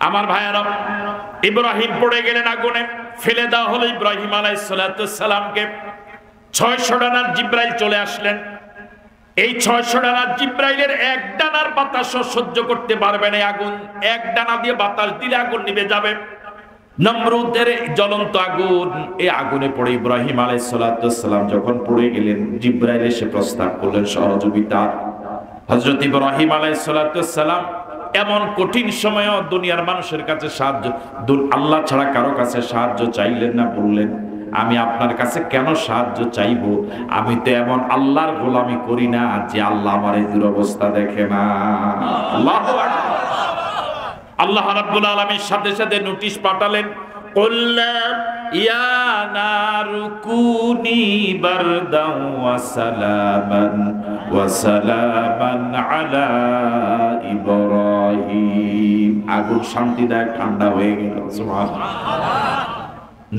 আমার ভাইয়েরা, ইব্রাহিম পড়ে গেলেন আগুনে, ফেলে দেওয়া হলো ইব্রাহিম আলাইহিস সালাতু ওয়াসসালামকে। 600 ডানার জিব্রাইল চলে আসলেন। এই 600 ডানার জিব্রাইলের এক ডানার বাতাস সহ্য করতে পারবে না আগুন। এক ডানা দিয়ে বাতাস দিলে আগুন নিভে যাবে। নমরুদের জ্বলন্ত আগুন, এই আগুনে পড়ে ইব্রাহিম আলাইহিস সালাতু ওয়াসসালাম যখন পড়ে গেলেন, জিব্রাইল এসে প্রস্তাব করলেন সহযোগিতা। হযরত ইব্রাহিম আলাইহিস সালাতু ওয়াসসালাম এমন কঠিন সময়েও দুনিয়ার মানুষের কাছে সাহায্য, আল্লাহ ছাড়া কারো কাছে সাহায্য চাইলেন না। বললেন, আমি আপনার কাছে কেন সাহায্য চাইবো? আমি তো এমন আল্লাহর গোলামি করি না যে আল্লাহ আমার এই দুরবস্থা দেখে না। আল্লাহু আকবার। আল্লাহ রাব্বুল আলামিন সাথে সাথে নোটিশ পাঠালেন, কুল্লা ইয়া নারু কুনি বারদান ওয়া সালামান আলা ইব্রাহিম। আগুন শান্তিদায়ক ঠান্ডা হয়ে গেল। সুবহানাল্লাহ।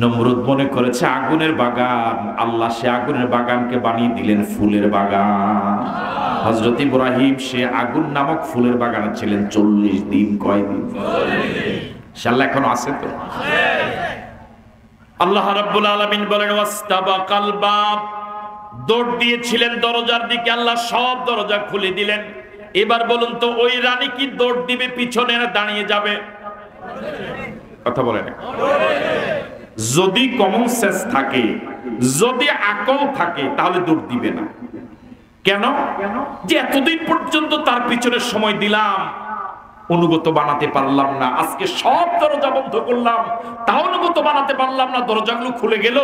নমরুদ মনে করেছে আগুনের বাগান, আল্লাহ সে আগুনের বাগানকে বানিয়ে দিলেন ফুলের বাগান। হযরত ইব্রাহিম সে আগুন নামক ফুলের বাগানে ছিলেন 40 দিন। কয়দিন? সে আল্লাহ এখনো আছে তো? আল্লাহ রাব্বুল আলামিন বলেন, ওয়াস্তাবাকাল বাব, দৌড় দিয়েছিলেন দরজার দিকে, আল্লাহ সব দরজা খুলে দিলেন। এবার বলুন তো, ওই রানী কি দৌড় দিবে পিছনে না দাঁড়িয়ে যাবে? কথা বলেন। যদি কমন সেন্স থাকে, যদি আকল থাকে, তাহলে দৌড় দিবে না। কেন? যে এতদিন পর্যন্ত তার পিছনে সময় দিলাম, অনুগত বানাতে পারলাম না, আজকে সব দরজা বন্ধ করলাম, তা অনুগত বানাতে পারলাম না, দরজাগুলো খুলে গেল।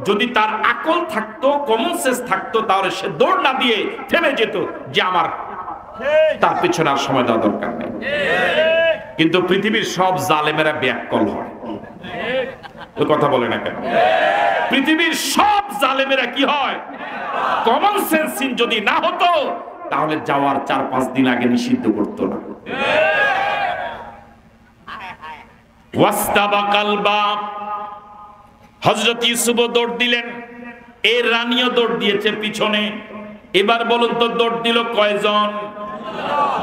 যদি তার আকল থাকতো, কমন সেন্স থাকতো, তাহলে সে দৌড় না দিয়ে থেমে যেত যে আমার তার পিছনে আর সময় দেওয়া দরকার নেই। কিন্তু পৃথিবীর সব জালেমেরা ব্যাককল হয়। কথা বলে না কেন? পৃথিবীর সব জালেমেরা কি হয়? কমন সেন্সিং যদি না হতো তাহলে যাওয়ার 4-5 দিন আগে নিষিদ্ধ করতো না। ওয়াস্তাবাকাল বাব, হযরত ইউসুফ দৌড় দিলেন, এই রানীও দৌড় দিয়েছে পিছনে। এবার বলুন তো, দৌড় দিল কয়জন?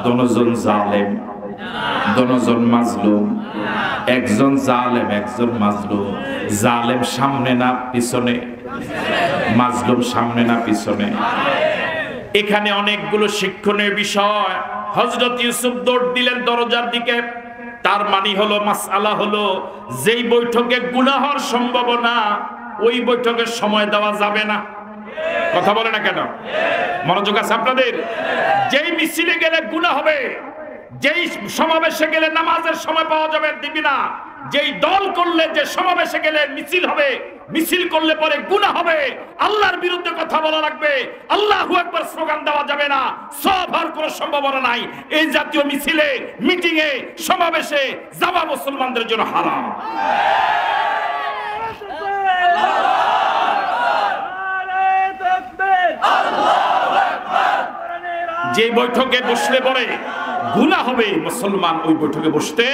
দুজন জালেম, দুজন মাজলুম। একজন জালেম, একজন মাজলুম। জালেম সামনে না পিছনে? মাজলুম সামনে না পিছনে? এখানে অনেকগুলো শিক্ষণীয় বিষয়। হযরত ইউসুফ দৌড় দিলেন দরজার দিকে, তার মানে হলো, মাসআলা হলো, যেই বৈঠকে গুনাহ হওয়ার সম্ভাবনা, ওই বৈঠকে সময় দেওয়া যাবে না। কথা বলে না কেন? মনোযোগ আছে আপনাদের? যেই মিছিলে গেলে গুনাহ হবে, যেই সমাবেশে গেলে নামাজের সময় পাওয়া যাবে দিবি না, যেই দল করলে যে সমাবেশে গেলে মিছিল হবে, মিছিল করলে পরে গুনাহ হবে, আল্লাহর বিরুদ্ধে কথা বলা লাগবে, আল্লাহু আকবার স্লোগান দেওয়া যাবে না, সব হওয়ার কোনো সম্ভাবনা নাই। এই জাতীয় মিছিলে, মিটিং এ, সমাবেশে যাওয়া মুসলমানদের জন্য হারাম। যে বৈঠকে বসলে পরে গুনাহ হবে, মুসলমান ওই বৈঠকে বসতে।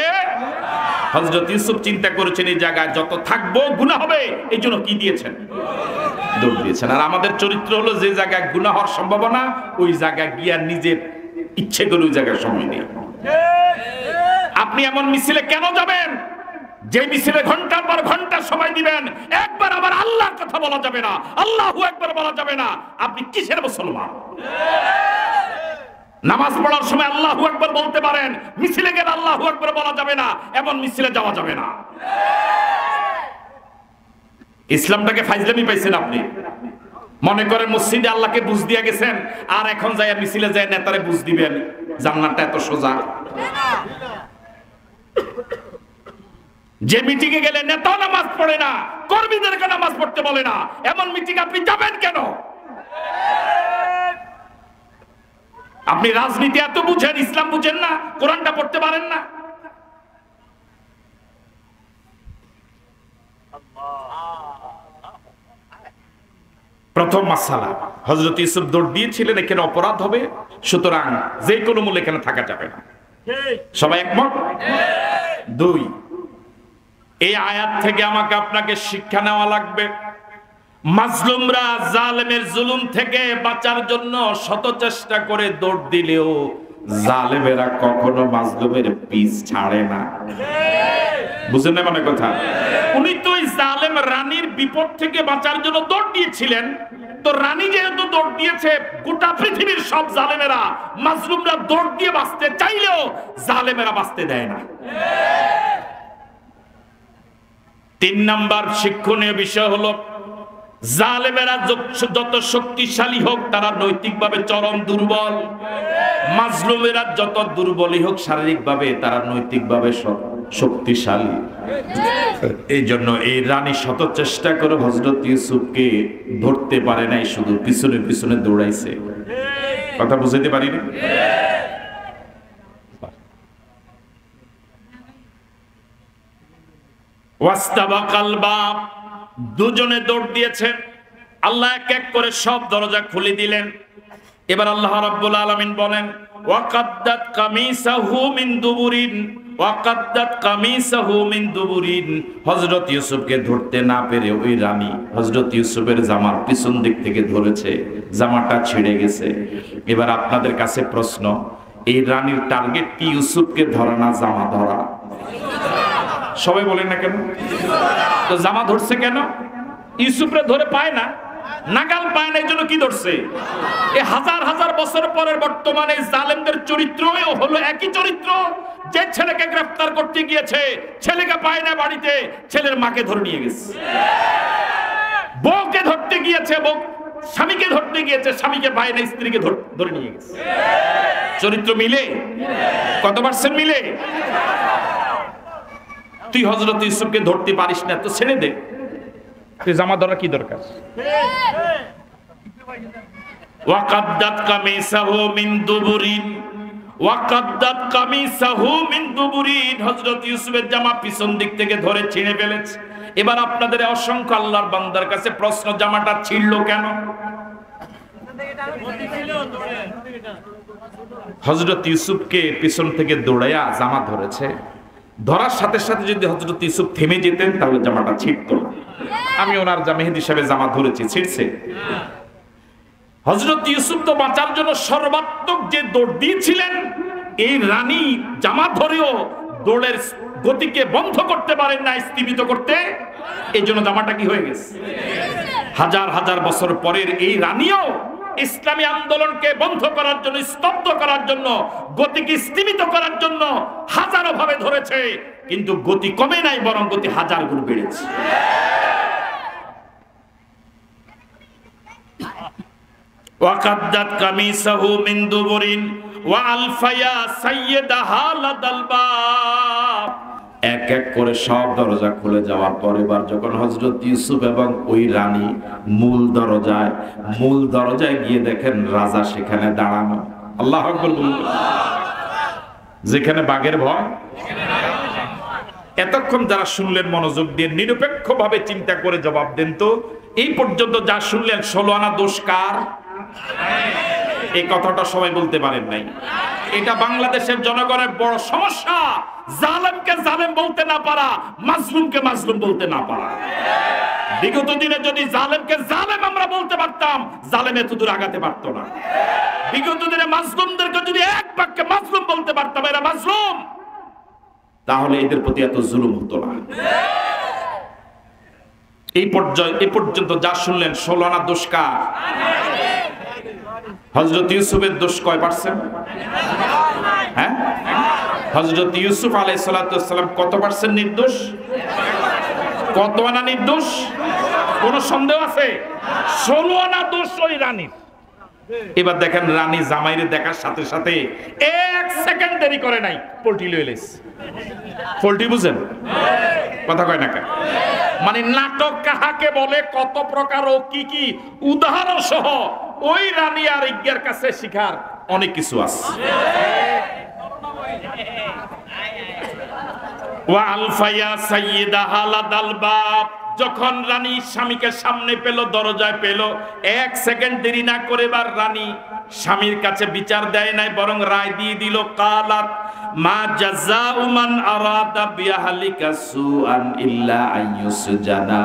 হযরত ইউসুফ চিন্তা করেছেন এই জায়গায় যত থাকবো গুনাহ হবে, এই জন্য কি দিয়েছেন? দৌড় দিয়েছেন। আর আমাদের চরিত্র হলো যে জায়গায় গুনাহ হওয়ার সম্ভাবনা, ওই জায়গায় গিয়া নিজের ইচ্ছে করে ওই জায়গায় সময় নেই। আপনি এমন মিছিলে কেন যাবেন যে মিছিলে ঘন্টার পর ঘন্টা সময় দিবেন, একবার আবার আল্লাহর কথা বলা যাবে না, আল্লাহু আকবার বলা যাবে না? আপনি কিসের মুসলমান? নামাজ পড়ার সময় আল্লাহু আকবার বলতে পারেন, মিছিলে গেলে আল্লাহু আকবার বলা যাবে না, এমন মিছিলে যাওয়া যাবে না। ইসলামটাকে ফাইজলামি পাইছেন আপনি। মনে করেন মসজিদে আল্লাহকে বুঝ দিয়া গেছেন, আর এখন যাইয়া মিছিলে যায় নেতারে বুঝ দিবেন। জান্নাতটা এত সোজা? যে মিটিং এ গেলে নেতা নামাজ পড়ে না, কর্মীদেরকে নামাজ পড়তে বলে না, এমন মিটিং আপনি যাবেন কেন? আপনি রাজনীতি এত বুঝেন, ইসলাম বুঝেন না, কোরআনটা পড়তে পারেন না। প্রথম মাসালা, হযরত ইউসুফ দৌড় দিয়েছিলেন এখানে অপরাধ হবে, সুতরাং যে কোনো মূল্যে এখানে থাকা যাবে না। সবাই একমত? দুই, এই আয়াত থেকে আমাকে আপনাকে শিক্ষা নেওয়া লাগবে। মাজলুমরা জালেমের জুলুম থেকে বাঁচার জন্য শত চেষ্টা করে দৌড় দিলেও জালেমেরা কখনো মাজলুমের পিছ ছাড়ে না। বুঝেন না মানে কথা? উনি তো ওই জালেম রানীর বিপদ থেকে বাঁচার জন্য দৌড় দিয়েছিলেন, তো রানী যেহেতু দৌড় দিয়েছে, গোটা পৃথিবীর সব জালেমেরা, মাজলুমরা দৌড় দিয়ে বাঁচতে চাইলেও জালেমেরা বাঁচতে দেয় না। তিন নাম্বার শিক্ষণীয় বিষয় হলো, জালেমেরা যত শক্তিশালী হোক তারা নৈতিকভাবে চরম দুর্বল, মাজলুমেরা যত দুর্বলই হোক শারীরিকভাবে তারা নৈতিকভাবে শক্তিশালী। এই জন্য এই রানী শত চেষ্টা করে হযরত ইউসুফকে ধরতে পারে নাই, শুধু পিছনে পিছনে দৌড়াইছে। কথা বুঝাইতে পারিনি? ওয়াস্তাবাকাল বাব, দুজনে দৌড় দিয়েছে। আল্লাহ এক এক করে সব দরজা খুলে দিলেন। এবার আল্লাহ রাব্বুল আলামিন বলেন, ওয়াকাদ্দাত কামিসাহু মিন দুবুরিন, ওয়াকাদ্দাত কামিসাহু মিন দুবুরিন। হযরত ইউসুফকে ধরতে না পেরে ওই রানী হযরত ইউসুফের জামার পিছন দিক থেকে ধরেছে, জামাটা ছিঁড়ে গেছে। এবার আপনাদের কাছে প্রশ্ন, এই রানীর টার্গেট কি ইউসুফকে ধরা না জামা ধরা? সবাই বলেন না কেন? তো জামা ধরছে কেন? ইউসুফরে ধরে পায় না, নাগাল পায় না, এই জন্য কি ধরছে? এই হাজার হাজার বছর পরের বর্তমানে জালেমদের চরিত্র হলো একই চরিত্র। যে ছেলেকে গ্রেফতার করতে গিয়েছে, ছেলেকে পায় না বাড়িতে, ছেলের মাকে ধরে নিয়ে গেছে। বউকে ধরতে গিয়েছে, বউ স্বামীকে ধরতে গিয়েছে, স্বামীকে পায় না, স্ত্রীকে ধরে নিয়ে গেছে। চরিত্র মিলে? কত পার্সেন্ট মিলে? তুই হযরত ইউসুফকে ধরতে পারিস না, তো ছেড়ে দে, তুই জামা ধরা কি দরকার? ওয়াকাদ্দাত কামিসাহু মিন দুবুরিন, ওয়াকাদ্দাত কামিসাহু মিন দুবুরিন। হযরত ইউসুফের জামা পিছন দিক থেকে ধরে ছিঁড়ে ফেলেছে। এবার আপনাদের অসংখ্য আল্লাহর বান্দার কাছে প্রশ্ন, জামাটা ছিঁড়লো কেন? হযরত ইউসুফকে পিছন থেকে দৌড়াইয়া জামা ধরেছে, ধরার সাথে সাথে যদি হযরত ইউসুফ থেমে যেতেন তাহলে জামাটা ছিঁড়তো। আমি ওনার মেহেদী সাহেবের জামা ধরেছি, ছিঁড়ছে। হযরত ইউসুফ তো বাঁচার জন্য সর্বাত্মক যে দৌড় দিয়েছিলেন, এই রানী জামা ধরেও দৌড়ের গতিকে বন্ধ করতে পারেন না, স্থিমিত করতে। এই জন্য জামাটা কি হয়ে গেছে? হাজার হাজার বছর পরের এই রানীও ইসলামী আন্দোলনকে বন্ধ করার জন্য, স্তব্ধ করার জন্য, গতিকে স্থিমিত করার জন্য হাজারো ভাবে ধরেছে, কিন্তু গতি কমে নাই, বরং গতি হাজার গুণ বেড়েছে। ওয়াকাদ্দাত কামিসাহু মিন দুবুরিন ওয়া আলফায়া সাইয়্যিদাহা লাদাল বাব। এক এক করে সব দরজা খুলে যাওয়ার পর এবার যখন হযরত ইউসুফ এবং ওই রানী মূল দরজায় গিয়ে দেখেন রাজা সেখানে দাঁড়ানো। আল্লাহু আকবার বলুন। যেখানে বাঘের ভয়। এতক্ষণ যারা শুনলেন মনোযোগ দিয়ে নিরপেক্ষভাবে চিন্তা করে জবাব দেন তো, এই পর্যন্ত যা শুনলেন 16 আনা দোষ কার? এই কথাটা সবাই বলতে পারেন নাই। এটা বাংলাদেশের জনগণের বড় সমস্যা। জালেমকে জালেম বলতে না পারা, মাজলুমকে মাজলুম বলতে না পারা। বিগত দিনে যদি জালেমকে জালেম আমরা বলতে পারতাম, জালেম এত দূর আগাতে পারতো না। বিগত দিনে মাজলুমদেরকে যদি এক বাক্যে মাজলুম বলতে পারতাম, এরা মাজলুম, তাহলে এদের প্রতি এত জুলুম হতো না। এই পর্যন্ত যা শুনলেন 16 আনা দোষ কার? হযরত ইউসুফের দোষ কয় পার্সেন্ট? হ্যাঁ, হযরত ইউসুফ আলাইহিস সালাতু ওয়াস সালাম কত পার্সেন্ট নির্দোষ? কত আনা নির্দোষ? কোন সন্দেহ আছে? 16 আনা দোষ ওই রানীর। এবার দেখেন রানী জামাইরে দেখার সাথে সাথে 1 সেকেন্ড দেরি করে নাই, পোল্ট্রি লয়ে এলেছে। পোল্ট্রি বুঝেন কথা কয় না কেন? মানে নাটক কাহাকে বলে, কত প্রকার ও কি কি উদাহরণ সহ ওই রানী আর ইজ্ঞার কাছে শিখার অনেক কিছু আছে। ওয়া আলফায়া সাইয়্যিদাহা লাদাল বাব। যখন রানী স্বামীকে সামনে পেল, দরজায় পেল, 1 সেকেন্ড দেরি না করে বার রানী স্বামীর কাছে বিচার দেয় নাই, বরং রায় দিয়ে দিল। কালাত মা জাযাউ মান আরাদা বিআহলিকা সুআন ইল্লা আইয়ুসজানা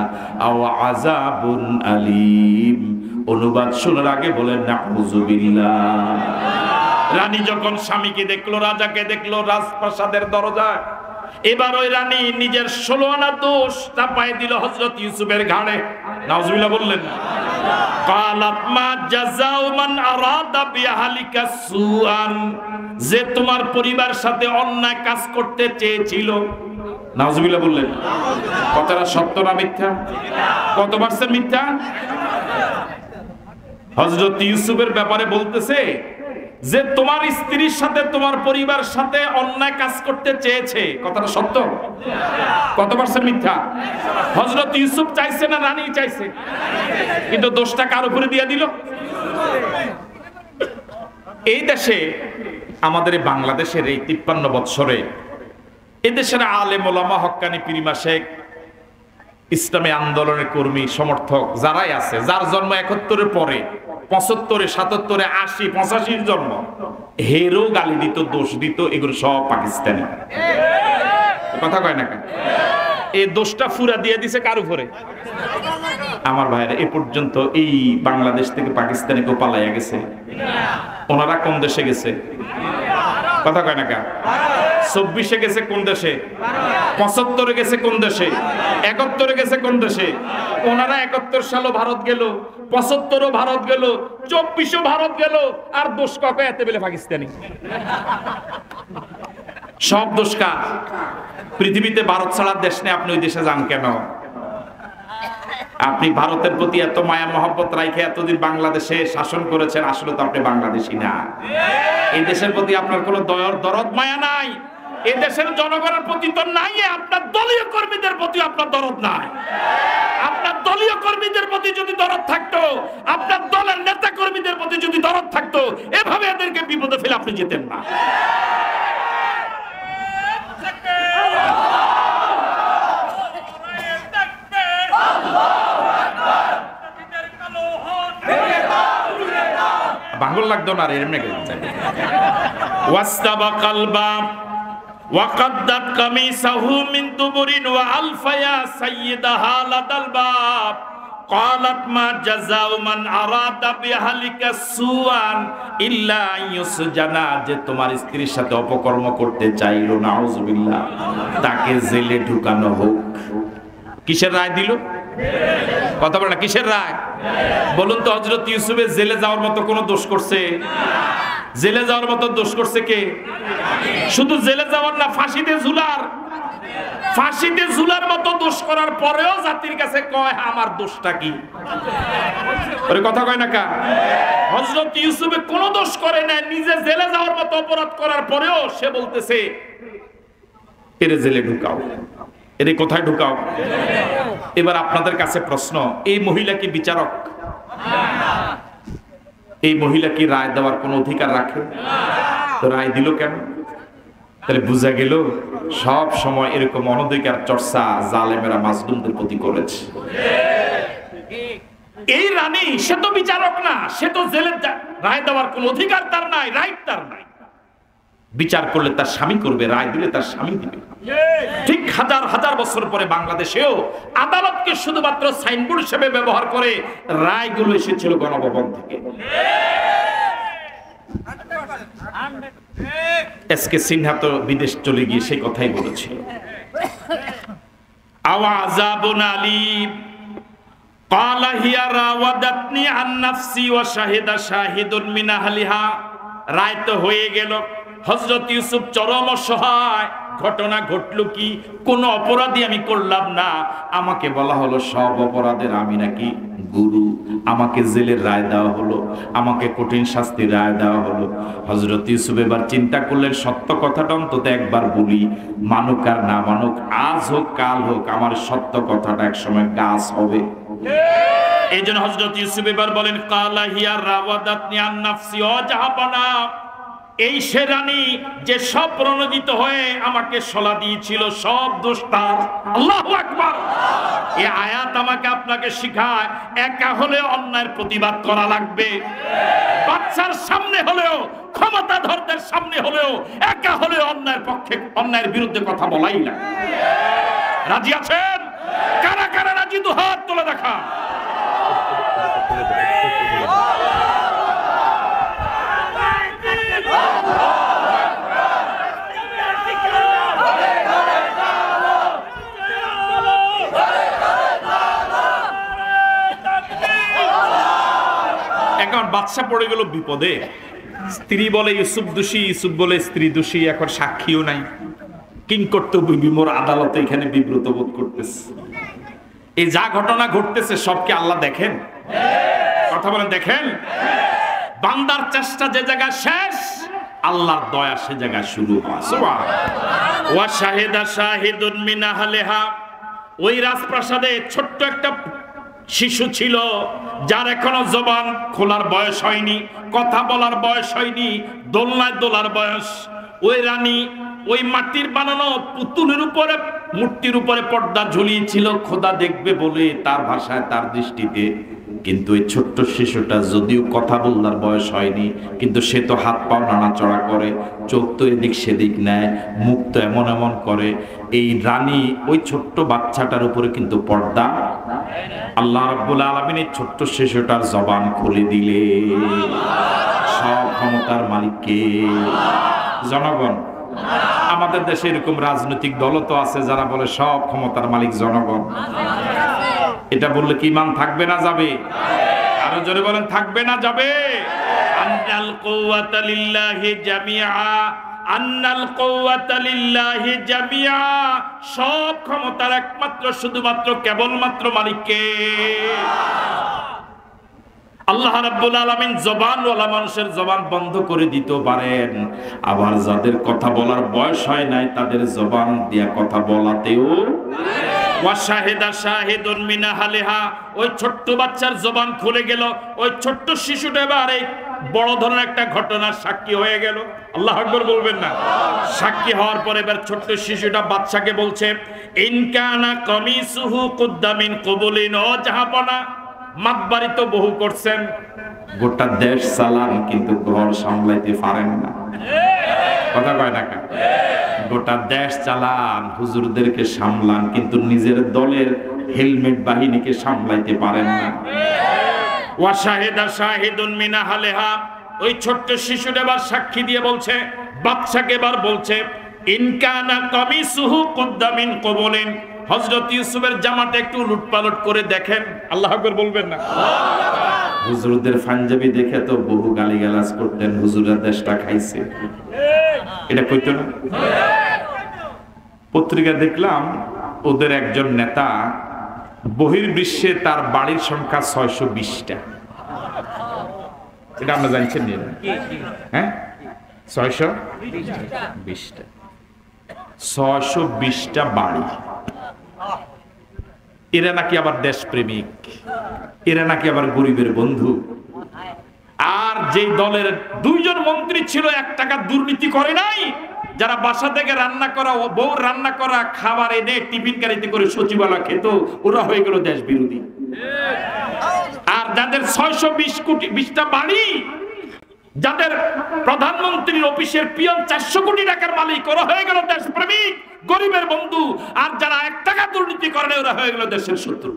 আও আযাবুন আলীম। অনুবাদ শোনার আগে বলেন নাউযুবিল্লাহ। রানী যখন স্বামীকে দেখলো, রাজাকে দেখলো রাজপ্রাসাদের দরজায়, এবার ওই রানী নিজের 16 আনা দোষ চাপায় দিল হযরত ইউসুফের ঘাড়ে। নাউযুবিল্লাহ বললেন। কালাত মা জাযাউ মান আরাদা বিআহলিকা সুআন। যে তোমার পরিবার সাথে অন্যায় কাজ করতে চেয়েছিল। নাউযুবিল্লাহ বললেন। কথাটা সত্য না মিথ্যা? কত পার্সেন্ট মিথ্যা? হযরত ইউসুফের ব্যাপারে বলতেছে যে তোমার স্ত্রীর সাথে তোমার পরিবার সাথে অন্যায় কাজ করতে চেয়েছে। কথাটা সত্য? কত পার্সেন্ট মিথ্যা? হযরত ইউসুফ চাইছে না রানী চাইছে? কিন্তু দোষটা কার উপরে দিয়ে দিল? এই দেশে, আমাদের বাংলাদেশের এই 53 বৎসরে এদেশের আলেম ওলামা, হক্কানি পীর মাশায়েখ, ইসলামী আন্দোলনের কর্মী সমর্থক যারাই আছে, যার জন্ম 71-এর পরে, 75-এ, 77-এ, 80, 85-র জন্ম, হেরো গালি দিত, দোষ দিত, এগুলো সব পাকিস্তানি। কথা কয় না কেন? এই দোষটা ফুরা দিয়ে দিছে কার উপরে? আমার ভাইরা, এ পর্যন্ত এই বাংলাদেশ থেকে পাকিস্তানে কেউ পালাইয়া গেছে? ওনারা কোন দেশে গেছে? কথা কয় না কেন? 24-এ গেছে কোন দেশে? 75-এ গেছে কোন দেশে? 71-এ গেছে কোন দেশে? ওনারা 71 সালও ভারত গেল, 75-ও ভারত গেল, 24-ও ভারত গেল, আর দোষ কাকে এতে বেলে পাকিস্তানি। সব দোষ কার? পৃথিবীতে ভারত ছাড়া দেশ নেই, আপনি ওই দেশে যান কেন? আপনি ভারতের প্রতি এত মায়া মহব্বত রাখে এতদিন বাংলাদেশে শাসন করেছেন, আসলে তো আপনি বাংলাদেশী না। এই দেশের প্রতি আপনার কোনো দরদ মায়া নাই। এই দেশের জনগণের প্রতি তো নাই, আপনার দলীয় কর্মীদের প্রতি আপনার দরদ নাই। আপনার দলীয় কর্মীদের প্রতি যদি দরদ থাকতো, আপনার দলের নেতা কর্মীদের প্রতি যদি দরদ থাকতো, এভাবে এদেরকে বিপদে ফেলে আপনি যেতেন না। বাংলা লাগতো না, এমনি গেছে। ওয়াস্তাবাকাল বাব ওয়াকাদ্দাত কামিসাহু মিন দুবুরিন ওয়া আলফায়া সাইয়্যিদাহা লাদাল বাব। ক্বালাত মা জাযাউ মান আরাদা বিআহলিকা সুআন ইল্লা ইউসজানা। যে তোমার স্ত্রীর সাথে অপকর্ম করতে চাইলো, নাউযুবিল্লাহ, তাকে জেলে ঢুকানো হোক। কিসের রায় দিল? কথা বলেন না, কিসের রায়? বলুন তো, হযরত ইউসুফের জেলে যাওয়ার মতো কোনো দোষ করছে? জেলে যাওয়ার মতো দোষ করছে কে? শুধু জেলে যাওয়ার না, ফাঁসিতে ঝুলার মতো দোষ করার পরেও জাতির কাছে কয় আমার দোষটা কি? ওরে কথা কয় না কা? হযরত ইউসুফে কোনো দোষ করে না, নিজে জেলে যাওয়ার মতো অপরাধ করার পরেও সে বলতেছে এরে জেলে ঢুকাও, এরে কোথায় ঢুকাও? এবার আপনাদের কাছে প্রশ্ন, এই মহিলা কি বিচারক? এই মহিলা কি রায় দেওয়ার কোন অধিকার রাখে? তো রায় দিল কেন? তাহলে বুঝা গেল সব সময় এরকম অনধিকার চর্চা জালেমেরা মাজলুমদের প্রতি করেছে। এই রানী সে তো বিচারক না, সে তো জেলে রায় দেওয়ার কোন অধিকার তার নাই, রাইট তার নাই। বিচার করলে তার স্বামী করবে, রায় দিলে তার স্বামী দিবে। ঠিক হাজার হাজার বছর পরে বাংলাদেশেও আদালতকে শুধুমাত্র সাইনবোর্ড হিসেবে ব্যবহার করে রায়গুলো এসেছিল গণভবন থেকে। এসকে সিনহা তো বিদেশ চলে গিয়ে সেই কথাই বলেছিল, আওয়াজাবুন আলীম ক্বালা হিয়া রাওয়াদাতনি আন নাফসি ওয়া শাহিদা শাহিদুন মিন আহলিহা। রায় তো হয়ে গেল, হযরত ইউসুফ চরম অসহায়। ঘটনা ঘটলো কি? কোন অপরাধী আমি করলাম না, আমাকে বলা হলো সব অপরাধের আমি নাকি গুরু, আমাকে জেলের রায় দেওয়া হলো, আমাকে কঠিন শাস্তির রায় দেওয়া হলো। হযরত ইউসুফ এবার চিন্তা করলেন সত্য কথাটা অন্তত একবার বলি, মানুক আর না মানুক, আজ হোক কাল হোক, আমার সত্য কথাটা একসময় গাছ হবে। এই জন্য হযরত ইউসুফ এবার বলেন ক্বালা হিয়া রাওয়াদাতনি আন নাফসি, ও জাহাপানা, এই সে রানী যে সব প্রণোদিত হয়ে আমাকে সলা দিয়েছিল, সব দোষ তার। আল্লাহু আকবার। এই আয়াত আমাকে আপনাকে শিখায় একা হলে অন্যায়ের প্রতিবাদ করা লাগবে, বাচ্চার সামনে হলেও, ক্ষমতাধরদের সামনে হলেও, একা হলেও অন্যায়ের পক্ষে, অন্যায়ের বিরুদ্ধে কথা বলাই না। রাজি আছেন? কারা কারা রাজি? দু হাত তুলে দেখা। এখন বাদশা পড়ে গেল বিপদে। স্ত্রী বলে ইউসুফ দোষী, ইউসুফ বলে স্ত্রী দোষী, এখন সাক্ষীও নাই। কিংকর্তব্য বিমূঢ় আদালতে এখানে বিব্রত বোধ করতেছে। এই যা ঘটনা ঘটতেছে সবকে আল্লাহ দেখেন? কথা বলেন দেখেন? বান্দার চেষ্টা যে জায়গা শেষ, আল্লাহর দয়া সে জায়গা শুরু হয়। সুবহানাল্লাহ। ওয়া শাহিদা শাহিদুন মিন আহলিহা, ওই রাজপ্রাসাদে ছোট্ট একটা শিশু ছিল যার এখনো জবান খোলার বয়স হয়নি, কথা বলার বয়স হয়নি, দোলনায় দোলার বয়স। ওই রানী ওই মাটির বানানো পুতুলের উপরে, মূর্তির উপরে পর্দা ঝুলিয়েছিল খোদা দেখবে বলে, তার ভাষায়, তার দৃষ্টিতে। কিন্তু এই ছোট্ট শিশুটা যদিও কথা বলার বয়স হয়নি, কিন্তু সে তো হাত পাও নাড়াচড়া করে, চোখ তো এদিক সেদিক নেয়, মুখ তো এমন এমন করে। এই রানী ওই ছোট্ট বাচ্চাটার উপরে কিন্তু পর্দা। আল্লাহ রাব্বুল আলামিন এই ছোট্ট শিশুটার জবান খুলে দিলে। সব ক্ষমতার মালিক কে? জনগণ। আমাদের দেশে এরকম রাজনৈতিক দল তো আছে যারা বলে সব ক্ষমতার মালিক জনগণ। এটা বললে কি ইমান থাকবে না যাবে? আরো জোরে বলেন, থাকবে না যাবে? আন্নাল কুওয়াতা লিল্লাহি জামিআ, আন্নাল কুওয়াতা লিল্লাহি জামিআ, সব ক্ষমতার একমাত্র শুধুমাত্র কেবলমাত্র মালিককে। আল্লাহ রাব্বুল আলামিন জবানওয়ালা মানুষের জবান বন্ধ করে দিতে পারেন, আবার যাদের কথা বলার বয়স হয় নাই তাদের জবান দিয়া কথা বলাতেও। ওয়া শাহিদা শাহিদুন মিন আহলিহা, ওই ছোট্ট বাচ্চার জবান খুলে গেল। ওই ছোট্ট শিশুটা এবারে বড় ধরনের একটা ঘটনার সাক্ষী হয়ে গেল। আল্লাহু আকবার বলবেন না? সাক্ষী হওয়ার পরে এবার ছোট্ট শিশুটা বাচ্চাকে বলছে, ইন কানা কামিসুহু কুদ্দা মিন কুবুলিন, ও জাহাপনা, মাতবাড়ি তো বহু করছেন, গোটা দেশ চালান কিন্তু ঘর সামলাইতে পারেন না। কথা কয় না? গোটা দেশ চালান, হুজুরদেরকে সামলান, কিন্তু নিজের দলের হেলমেট বাহিনীকে সামলাইতে পারেন না। ওয়া শাহিদা শাহিদুন মিন আহলিহা, ওই ছোট্ট শিশুটা এবার সাক্ষী দিয়ে বলছে, বাচ্চাকে এবার বলছে, ইন কানা কামিসুহু কুদ্দা মিন কুবুলিন, হযরত ইউসুফের জামাটা একটু লুটপালট করে দেখেন। আল্লাহু আকবার বলবেন না? হুজুরদের পাঞ্জাবি দেখে তো বহু গালিগালাজ করতেন, হুজুররা দেশটা খাইছে, এটা কইতো না? পত্রিকা দেখলাম ওদের একজন নেতা বহির্বিশ্বে তার বাড়ির সংখ্যা 620টা। এটা আমরা জানছেন না? হ্যাঁ, 620টা 620টা বাড়ি। এরা নাকি আবার দেশপ্রেমিক, এরা নাকি আবার গরিবের বন্ধু। আর যেই দলের 2 জন মন্ত্রী ছিল 1 টাকা দুর্নীতি করে নাই, যারা বাসা থেকে রান্না করা বউ রান্না করা খাবার এনে টিফিন গাড়িতে করে সচিবালয় খেত, ওরা হয়ে গেল দেশ বিরোধী। আর যাদের 620টা বাড়ি, যাদের প্রধানমন্ত্রীর অফিসের পিয়ন 400 কোটি টাকার মালিক, ওরা হয়ে গেল দেশপ্রেমিক, গরিবের বন্ধু। আর যারা 1 টাকা দুর্নীতি করে ওরা হয়ে গেল দেশের শত্রু।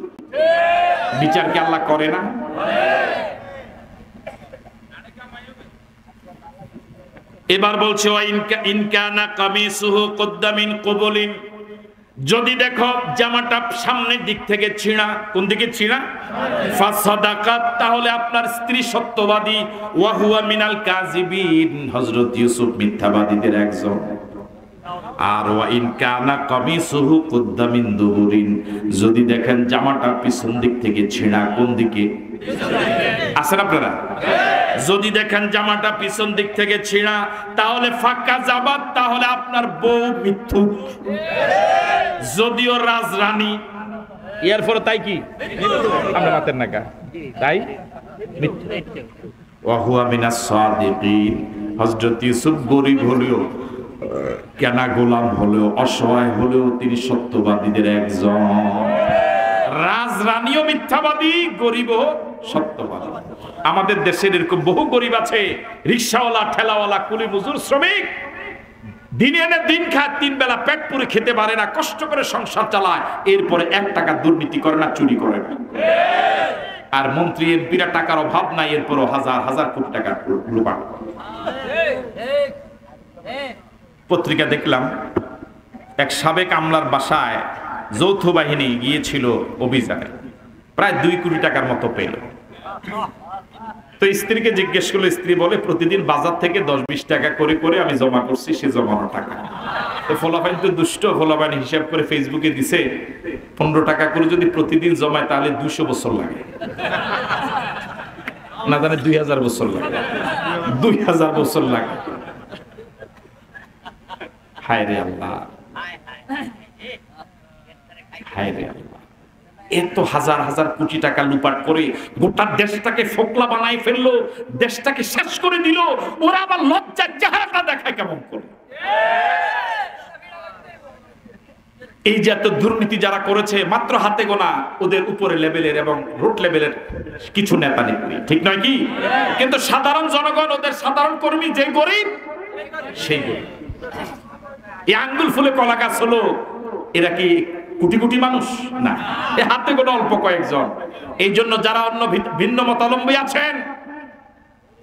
বিচার কি আল্লাহ করে না? এবার বলছে ইনকানা কামিসুহু কুদ্দা মিন কুবুলিন, যদি দেখো জামাটা সামনের দিক থেকে ছিঁড়া, কোন দিকে ছিঁড়া? ফাসাদাকাত, তাহলে আপনার স্ত্রী সত্যবাদী। ওয়া হুয়া মিনাল কাযিবিন, হযরত ইউসুফ মিথ্যাবাদীদের একজন। আর ওয়া ইনকানা কামিসুহু কুদ্দা মিন দুবুরিন, যদি দেখেন জামাটা পিছন দিক থেকে ছিঁড়া, কোন দিকে? আছেন আপনারা? যদি দেখেন জামাটা পিছন দিক থেকে ছিঁড়া, তাহলে ফাঁকা জাবাত, তাহলে আপনার বউ মিথ্যুক, যদিও রাজরানী। এরপরে তাই কি আমরা মাতেন না কা, তাই ওয়া হুয়া মিনাস সাদিকিন, হযরত ইউসুফ গরিব হলেও, কেনা গোলাম হলেও, অসহায় হলেও তিনি সত্যবাদীদের একজন। রাজরানীও মিথ্যাবাদী, গরিবও সত্যবাদী। আমাদের দেশের এরকম বহু গরিব আছে, রিকশাওয়ালা, ঠেলাওয়ালা, কুলি মজুর, শ্রমিক, দিনে এনে দিন খায়, 3 বেলা পেট পুরে খেতে পারে না, কষ্ট করে সংসার চালায়, এরপরে 1 টাকা দুর্নীতি করে না, চুরি করে না। আর মন্ত্রী এমপিরা টাকার অভাব নাই, এরপরও হাজার হাজার কোটি টাকা লুপাট। পত্রিকা দেখলাম এক সাবেক আমলার বাসায় যৌথ বাহিনী গিয়েছিল অভিযানে, প্রায় 2 কোটি টাকার মতো পেল। তো স্ত্রীকে জিজ্ঞেস করলো, স্ত্রী বলে প্রতিদিন বাজার থেকে 10-20 টাকা করে করে আমি জমা করছি, সে জমানো টাকা। তো ফলাফল তো দুষ্ট, ফলাফল হিসাব করে ফেসবুকে দিছে 15 টাকা করে যদি প্রতিদিন জমায় তাহলে 200 বছর লাগে, না জানে 2000 বছর লাগে, 2000 বছর লাগে। হায় রে আল্লাহ, হায় রে আল্লাহ, এত হাজার হাজার কোটি টাকা লুপাট করে গোটা দেশটাকে ফোকলা বানাই ফেললো, দেশটাকে শেষ করে দিল। ওরা আবার লজ্জার চেহারাটা দেখায় কেমন করে? এই যে এত দুর্নীতি যারা করেছে, মাত্র হাতে গোনা ওদের উপরে লেভেলের এবং রুট লেভেলের কিছু নেতা নেত্রী, ঠিক নয় কি? কিন্তু সাধারণ জনগণ, ওদের সাধারণ কর্মী যে গরিব, সেই গরিব। এই আঙ্গুল ফুলে কলা গাছ হলো, এরা কি কোটি কোটি মানুষ না, এ হাতে গোনা অল্প কয়েকজন। এই জন্য যারা অন্য ভিন্ন মতাবলম্বী আছেন,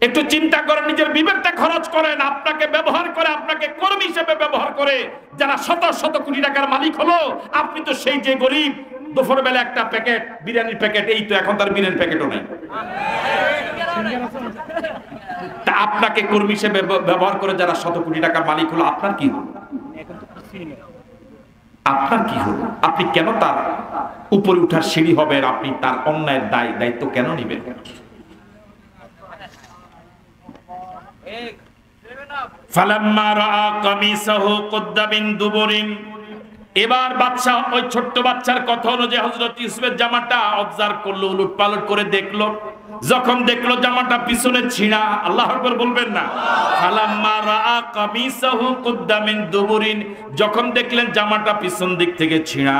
একটু চিন্তা করে নিজের বিবেকটা খরচ করেন। আপনাকে ব্যবহার করে, আপনাকে কর্মী হিসেবে ব্যবহার করে যারা শত শত কোটি টাকার মালিক হলো, আপনি তো সেই যে গরিব, দুপুর বেলা একটা প্যাকেট বিরিয়ানির প্যাকেট, এই তো এখন তার বিরিয়ানির প্যাকেটও নাই। তা আপনাকে কর্মী হিসেবে ব্যবহার করে যারা শত কোটি টাকার মালিক হলো, আপনার কি হলো? আপনার কি হলো? আপনি কেন তার উপরে উঠার সিঁড়ি হবেন? আপনি তার অন্যায়ের দায়িত্ব কেন নিবেন? ফালাম্মা রাআ কামিসাহু কুদ্দা মিন দুবুরিন, এবার বাদশা ওই ছোট্ট বাচ্চার কথা অনুযায়ী হযরত ইউসুফের জামাটা অবজার্ভ করলো, উলটপালট করে দেখলো। যখন দেখলো জামাটা পিছনে ছিঁড়া, আল্লাহু আকবার বলবেন না? ফালাম্মা রাআ কামিসাহু কুদ্দা মিন দুবুরিন, যখন দেখলেন জামাটা পিছন দিক থেকে ছিঁড়া,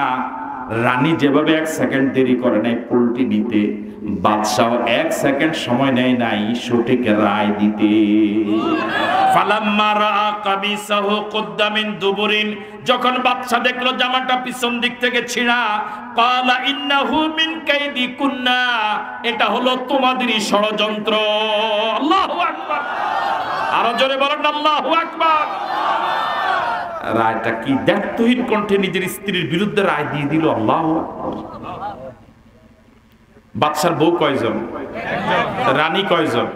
রানী যেভাবে 1 সেকেন্ড দেরি করে নাই উল্টি নিতে, বাদশাহ 1 সেকেন্ড সময় নেয় নাই সঠিক রায় দিতে। ফালাম্মা রাআ কামিসাহু কুদ্দা মিন দুবুরিন, যখন বাদশা দেখলো জামাটা পিছন দিক থেকে ছিঁড়া, ক্বালা ইন্নাহু মিন কাইদিকুন্না, এটা হলো তোমাদেরই ষড়যন্ত্র। আল্লাহু আকবার, আরো জোরে বলেন আল্লাহু আকবার। রায়টা কি দায়িত্বহীন কণ্ঠে নিজের স্ত্রীর বিরুদ্ধে রায় দিয়ে দিল। আল্লাহু আকবার। বাদশার বউ কয়জন? রানী কয়জন?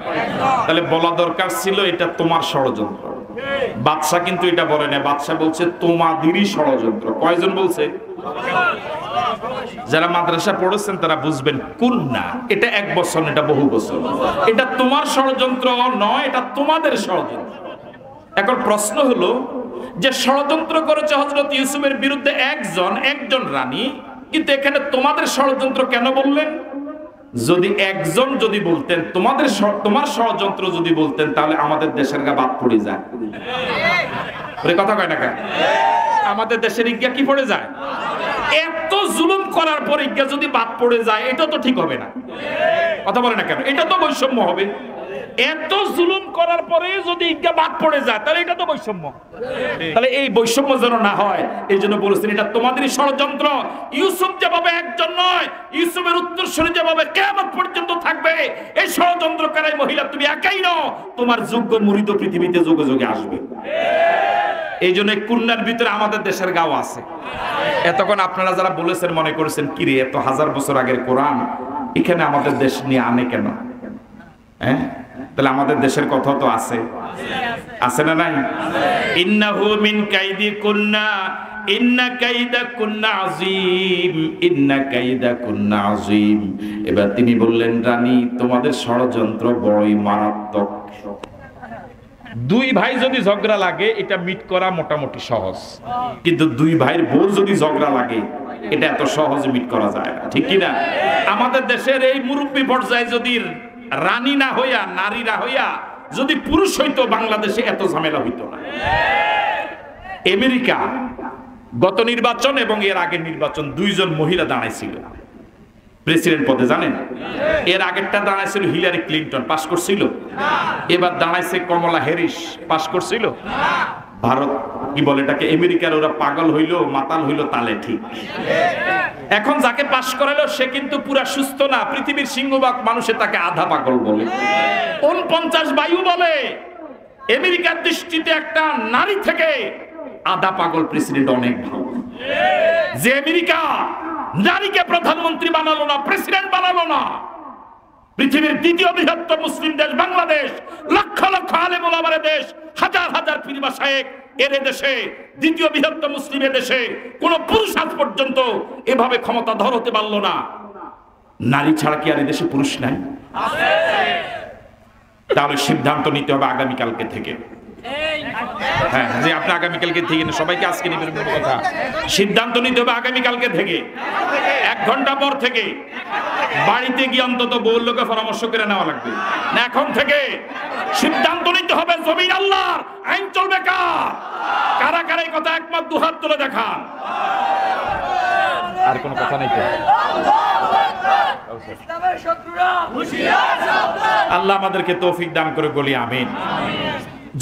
তাহলে বলা দরকার ছিল এটা তোমার ষড়যন্ত্র। বাদশা কিন্তু এটা বলে না, বাদশা বলছে তোমাদেরই ষড়যন্ত্র। কয়জন বলছে? যারা মাদ্রাসা পড়েছেন তারা বুঝবেন, কুন্না এটা 1 বছর, এটা বহু বছর। এটা তোমার ষড়যন্ত্র নয়, এটা তোমাদের ষড়যন্ত্র। এখন প্রশ্ন হলো যে ষড়যন্ত্র করেছে হযরত ইউসুফের বিরুদ্ধে একজন রানী, কিন্তু এখানে তোমাদের ষড়যন্ত্র কেন বললেন? যদি একজন যদি বলতেন তোমার ষড়যন্ত্র যদি বলতেন, তাহলে আমাদের দেশের গা বাদ পড়ে যায়। কথা কয় না কেন? আমাদের দেশের ইজ্ঞা কি পড়ে যায়? এত জুলুম করার পর ইজ্ঞা যদি বাদ পড়ে যায়, এটা তো ঠিক হবে না। কথা বলে না কেন? এটা তো বৈষম্য হবে। এত জুলুম করার পরে যদি ইজ্ঞা বাদ পড়ে যায়, তাহলে এটা তো বৈষম্য। তাহলে এই বৈষম্য যেন না হয়, এই জন্য বলেছেন এটা তোমাদেরই ষড়যন্ত্র। ইউসুফ যেভাবে একজন নয়, ইউসুফের উত্তরসূরি যেভাবে কিয়ামত পর্যন্ত থাকবে, এই ষড়যন্ত্রকারী মহিলা তুমি একাই নও, তোমার যোগ্য মুরিদ পৃথিবীতে যুগে যুগে আসবে। এই জন্য কুন্নার ভিতরে আমাদের দেশের গাও আছে। এতক্ষণ আপনারা যারা বলেছেন মনে করেছেন কিরে এত 1000 বছর আগের কোরআন এখানে আমাদের দেশ নিয়ে আনে কেন? হ্যাঁ, তাহলে আমাদের দেশের কথা তো আছে, আছে না নাই? ইন্নাহু মিন কাইদি কুন্না ইন্না কাইদা কুন্না আযীম, ইন্না কাইদা কুন্না আযীম। এবার তিনি বললেন, রানী তোমাদের ষড়যন্ত্র বড়ই মারাত্মক। দুই ভাই যদি ঝগড়া লাগে এটা মিট করা মোটামুটি সহজ, কিন্তু দুই ভাইয়ের বউ যদি ঝগড়া লাগে এটা এত সহজে মিট করা যায় না, ঠিক কি না? আমাদের দেশের এই মুরব্বী পর্যায়ে যদি রানী না হইয়া নারীরা হইয়া যদি পুরুষ হইতো, বাংলাদেশে এত ঝামেলা হইতো না। আমেরিকা গত নির্বাচন এবং এর আগের নির্বাচন 2 জন মহিলা দাঁড়াইছিল প্রেসিডেন্ট পদে, জানেন? এর আগেরটা দাঁড়াইছিল হিলারি ক্লিনটন, পাশ করছিল। এবার দাঁড়াইছে কমলা হ্যারিস, পাশ করছিল। ভারত কি বলে এটাকে, আমেরিকার ওরা পাগল হইলো, মাতাল হইলো তালে ঠিক। এখন যাকে পাশ করালো সে কিন্তু পুরা সুস্থ না, পৃথিবীর সিংহভাগ মানুষে তাকে আধা পাগল বলে। 49 বায়ু বলে। আমেরিকার দৃষ্টিতে একটা নারী থেকে আধা পাগল প্রেসিডেন্ট অনেক ভালো। যে আমেরিকা নারীকে প্রধানমন্ত্রী বানালো না, প্রেসিডেন্ট বানালো না, পৃথিবীর দ্বিতীয় বৃহত্তম মুসলিম দেশ বাংলাদেশ, লক্ষ লক্ষ আলেম ওলামার দেশ, হাজার হাজার পীর মাশায়েখ এর দেশে, দ্বিতীয় বৃহত্তম মুসলিমের দেশে কোন পুরুষ আজ পর্যন্ত এভাবে ক্ষমতাধর হতে পারলো না। নারী ছাড়া কি আর এই দেশে পুরুষ নাই? তাহলে সিদ্ধান্ত নিতে হবে আগামীকালকে থেকে। হ্যাঁ, যে আপনি আগামীকালকে থেকে না, সবাইকে আজকে নেবেন কথা। সিদ্ধান্ত নিতে হবে আগামীকালকে থেকে, 1 ঘন্টা পর থেকে বাড়িতে গিয়ে অন্তত বউর লোকে পরামর্শ করে নেওয়া লাগবে না। এখন থেকে সিদ্ধান্ত নিতে হবে, জমিন আল্লাহর, আইন চলবে কার? কারা কারা এই কথা একমত? 2 হাত তুলে দেখান। আর কোনো কথা নাই তো? আল্লাহ আমাদেরকে তৌফিক দান করে বলি আমিন।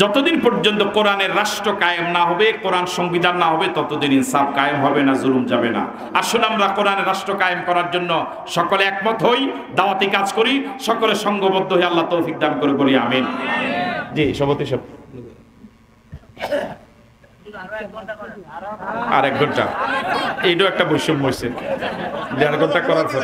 যতদিন পর্যন্ত কোরআনের রাষ্ট্র কায়েম না হবে, কোরআন সংবিধান না হবে, ততদিন ইনসাফ কায়েম হবে না, জুলুম যাবে না। আসুন আমরা কোরআনের রাষ্ট্র কায়েম করার জন্য সকলে একমত হই, দাওয়াতি কাজ করি, সকলে সংঘবদ্ধ হয়ে আল্লাহ তৌফিক দান করে বলি আমিন। জি সভাপতি সাহেব, আর 1 ঘন্টা, এইটাও একটা বৈষম্য হয়েছে। 1.5 ঘন্টা করার পর